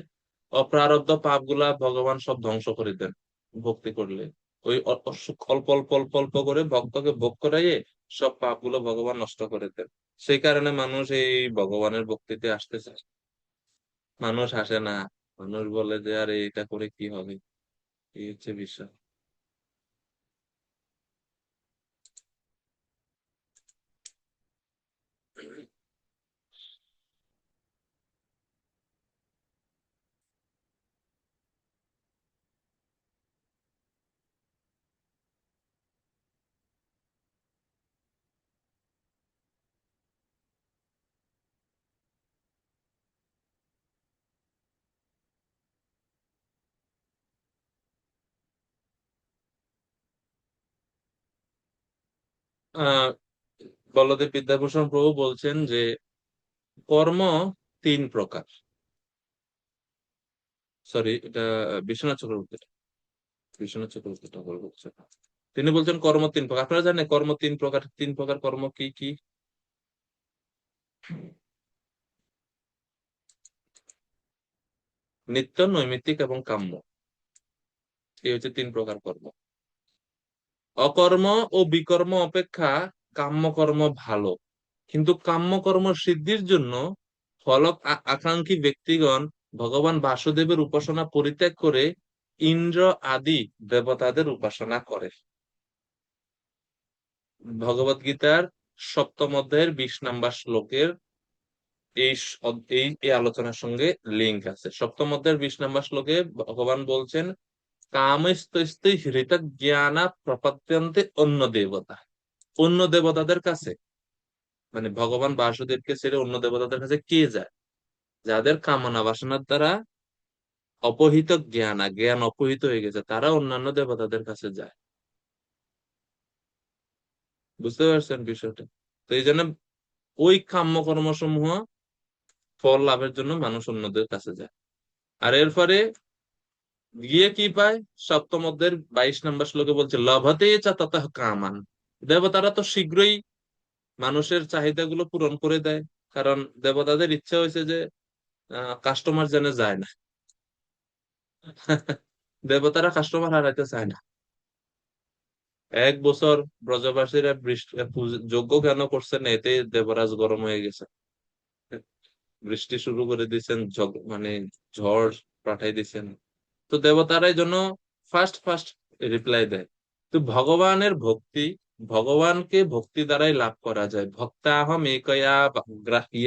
S1: অপ্রারব্ধ পাপ গুলা ভগবান সব ধ্বংস করে দেন ভক্তি করলে। ওই অল্প অল্প অল্প অল্প করে ভক্তকে ভোগ করাইয়ে সব পাপ গুলো ভগবান নষ্ট করে দেন। সেই কারণে মানুষ এই ভগবানের ভক্তিতে আসতে চায়। মানুষ আসে না, মানুষ বলে যে আরে এটা করে কি হবে, এই হচ্ছে বিষয়। আহ বলদেব বিদ্যাভূষণ প্রভু বলছেন যে কর্ম তিন প্রকার। সরি, এটা বিশ্বনাথ চক্রবর্তী, বিশ্বনাথ চক্রবর্তী ঠাকুর বলছেন। তিনি বলছেন কর্ম তিন প্রকার। আপনারা জানেন কর্ম তিন প্রকার? তিন প্রকার কর্ম কি কি? নিত্য, নৈমিত্তিক এবং কাম্য। এই হচ্ছে তিন প্রকার কর্ম। অকর্ম ও বিকর্ম অপেক্ষা কাম্য কর্ম ভালো, কিন্তু কাম্য কর্ম সিদ্ধির জন্য ফলক আকাঙ্ক্ষী ব্যক্তিগণ ভগবান বাসুদেবের উপাসনা পরিত্যাগ করে ইন্দ্র আদি দেবতাদের উপাসনা করে। ভগবত গীতার সপ্তম অধ্যায়ের 20 নম্বর শ্লোকের এই এই আলোচনার সঙ্গে লিঙ্ক আছে। সপ্তম অধ্যায়ের 20 নম্বর শ্লোকে ভগবান বলছেন কামস্তৈ হৃত জ্ঞানা প্রপদ্যন্তে অন্য দেবতা। অন্য দেবতাদের কাছে, মানে ভগবান বাসুদেবকে ছেড়ে অন্য দেবতাদের কাছে কে যায়? যাদের কামনা বাসনার দ্বারা অপহিত জ্ঞান অপহিত হয়ে গেছে, তারা অন্যান্য দেবতাদের কাছে যায়। বুঝতে পারছেন বিষয়টা? তো এই জন্য ওই কাম্য কর্মসমূহ ফল লাভের জন্য মানুষ অন্যদের কাছে যায়। আর এর ফলে গিয়ে কি পায়? সপ্তম অধ্যায়ের 22 নম্বর শ্লোকে বলছে লভতে চা ততঃ কামান। দেবতারা তো শীঘ্রই মানুষের চাহিদাগুলো পূরণ করে দেয়, কারণ দেবতাদের ইচ্ছা হয়েছে যে কাস্টমার যেন যায় না। দেবতারা কাস্টমার হারাইতে চায় না। 1 বছর ব্রজবাসীরা যজ্ঞ কেন করছেন, এতে দেবরাজ গরম হয়ে গেছে, বৃষ্টি শুরু করে দিচ্ছেন, মানে ঝড় পাঠাই দিচ্ছেন। তো তারা এই জন্য ফার্স্ট ফার্স্ট রিপ্লাই দেয়। তো ভগবানের ভক্তি, ভগবানকে ভক্তি দ্বারাই লাভ করা যায়। ভক্তাহম একয়া গ্রাহ্য।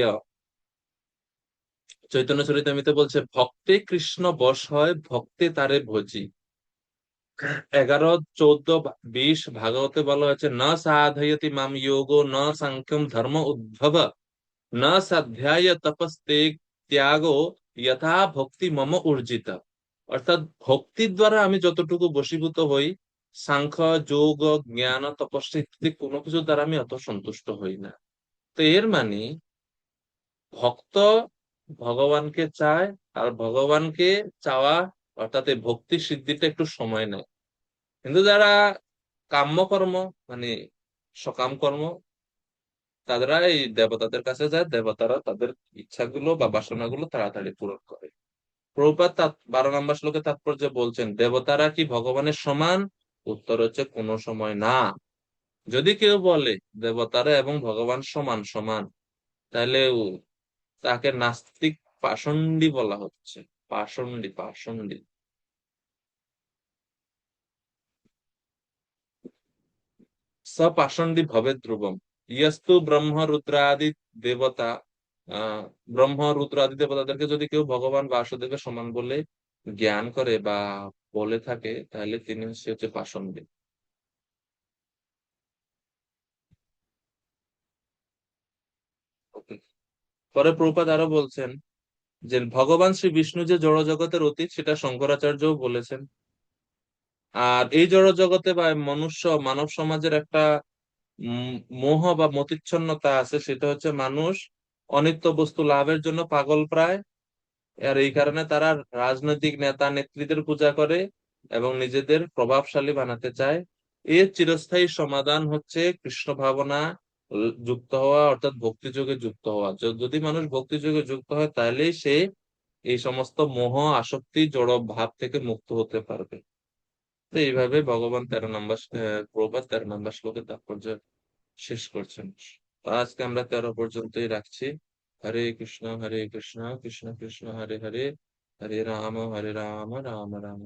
S1: চৈতন্য চরিতামৃতে বলছে ভক্তে কৃষ্ণ বশ হয়, ভক্তে তারে ভজি। 11, 14, 20 ভাগবতে বলা হয়েছে ন সাধয়তি মাম যোগো ন সাংখ্যম ধর্ম উদ্ভব না সাধ্যায় তপস্তে ত্যাগো যথা ভক্তি মম উর্জিতা। অর্থাৎ ভক্তির দ্বারা আমি যতটুকু বশীভূত হই, সাংখ্য যোগ জ্ঞান তপস্যা ইত্যাদি কোনো কিছু দ্বারা আমি অত সন্তুষ্ট হই না। তো এর মানে ভক্ত ভগবানকে চায়, আর ভগবানকে চাওয়া অর্থাৎ এই ভক্তি সিদ্ধিটা একটু সময় নেয়। কিন্তু যারা কাম্যকর্ম, মানে সকাম কর্ম, তারা এই দেবতাদের কাছে যায়, দেবতারা তাদের ইচ্ছাগুলো বা বাসনাগুলো তাড়াতাড়ি পূরণ করে। প্রভুপাদ 12 নম্বর শ্লোকে তাৎপর্য বলছেন দেবতারা কি ভগবানের সমান? উত্তর হচ্ছে কোনো সময় না। যদি কেউ বলে দেবতারা এবং ভগবান সমান সমান, তাহলে তাকে নাস্তিক পাষণ্ডী বলা হচ্ছে। পাষণ্ডী, পাষণ্ডী। সপাষণ্ডী ভবে ধ্রুবম। ইয়স্তু ব্রহ্ম রুদ্রাদি দেবতা, ব্রহ্ম রুদ্র আদি দেবতাদেরকে যদি কেউ ভগবান বাসুদেবের সমান বলে জ্ঞান করে বা বলে থাকে, তাহলে তিনি হচ্ছে পাষণ্ডী। পরে প্রভুপাদ আরো বলছেন যে ভগবান শ্রী বিষ্ণু যে জড় জগতের অতীত, সেটা শঙ্করাচার্যও বলেছেন। আর এই জড় জগতে বা মানব সমাজের একটা মোহ বা মতিচ্ছন্নতা আছে, সেটা হচ্ছে মানুষ অনিত্য বস্তু লাভের জন্য পাগল প্রায়। আর এই কারণে তারা রাজনৈতিক নেতা নেত্রীদের পূজা করে এবং নিজেদের প্রভাবশালী বানাতে চায়। এর চিরস্থায়ী সমাধান হচ্ছে কৃষ্ণ ভাবনা যুক্ত হওয়া, অর্থাৎ ভক্তিযোগে যুক্ত হওয়া। যদি মানুষ ভক্তিযোগে যুক্ত হয়, তাহলেই সে এই সমস্ত মোহ আসক্তি জড় ভাব থেকে মুক্ত হতে পারবে। তো এইভাবে ভগবান 13 নম্বর প্রভাত 13 নম্বর শ্লোকে তাৎপর্য শেষ করছেন। তো আজকে আমরা 13 পর্যন্তই রাখছি। হরে কৃষ্ণ কৃষ্ণ কৃষ্ণ হরে হরে, হরে রাম রাম রাম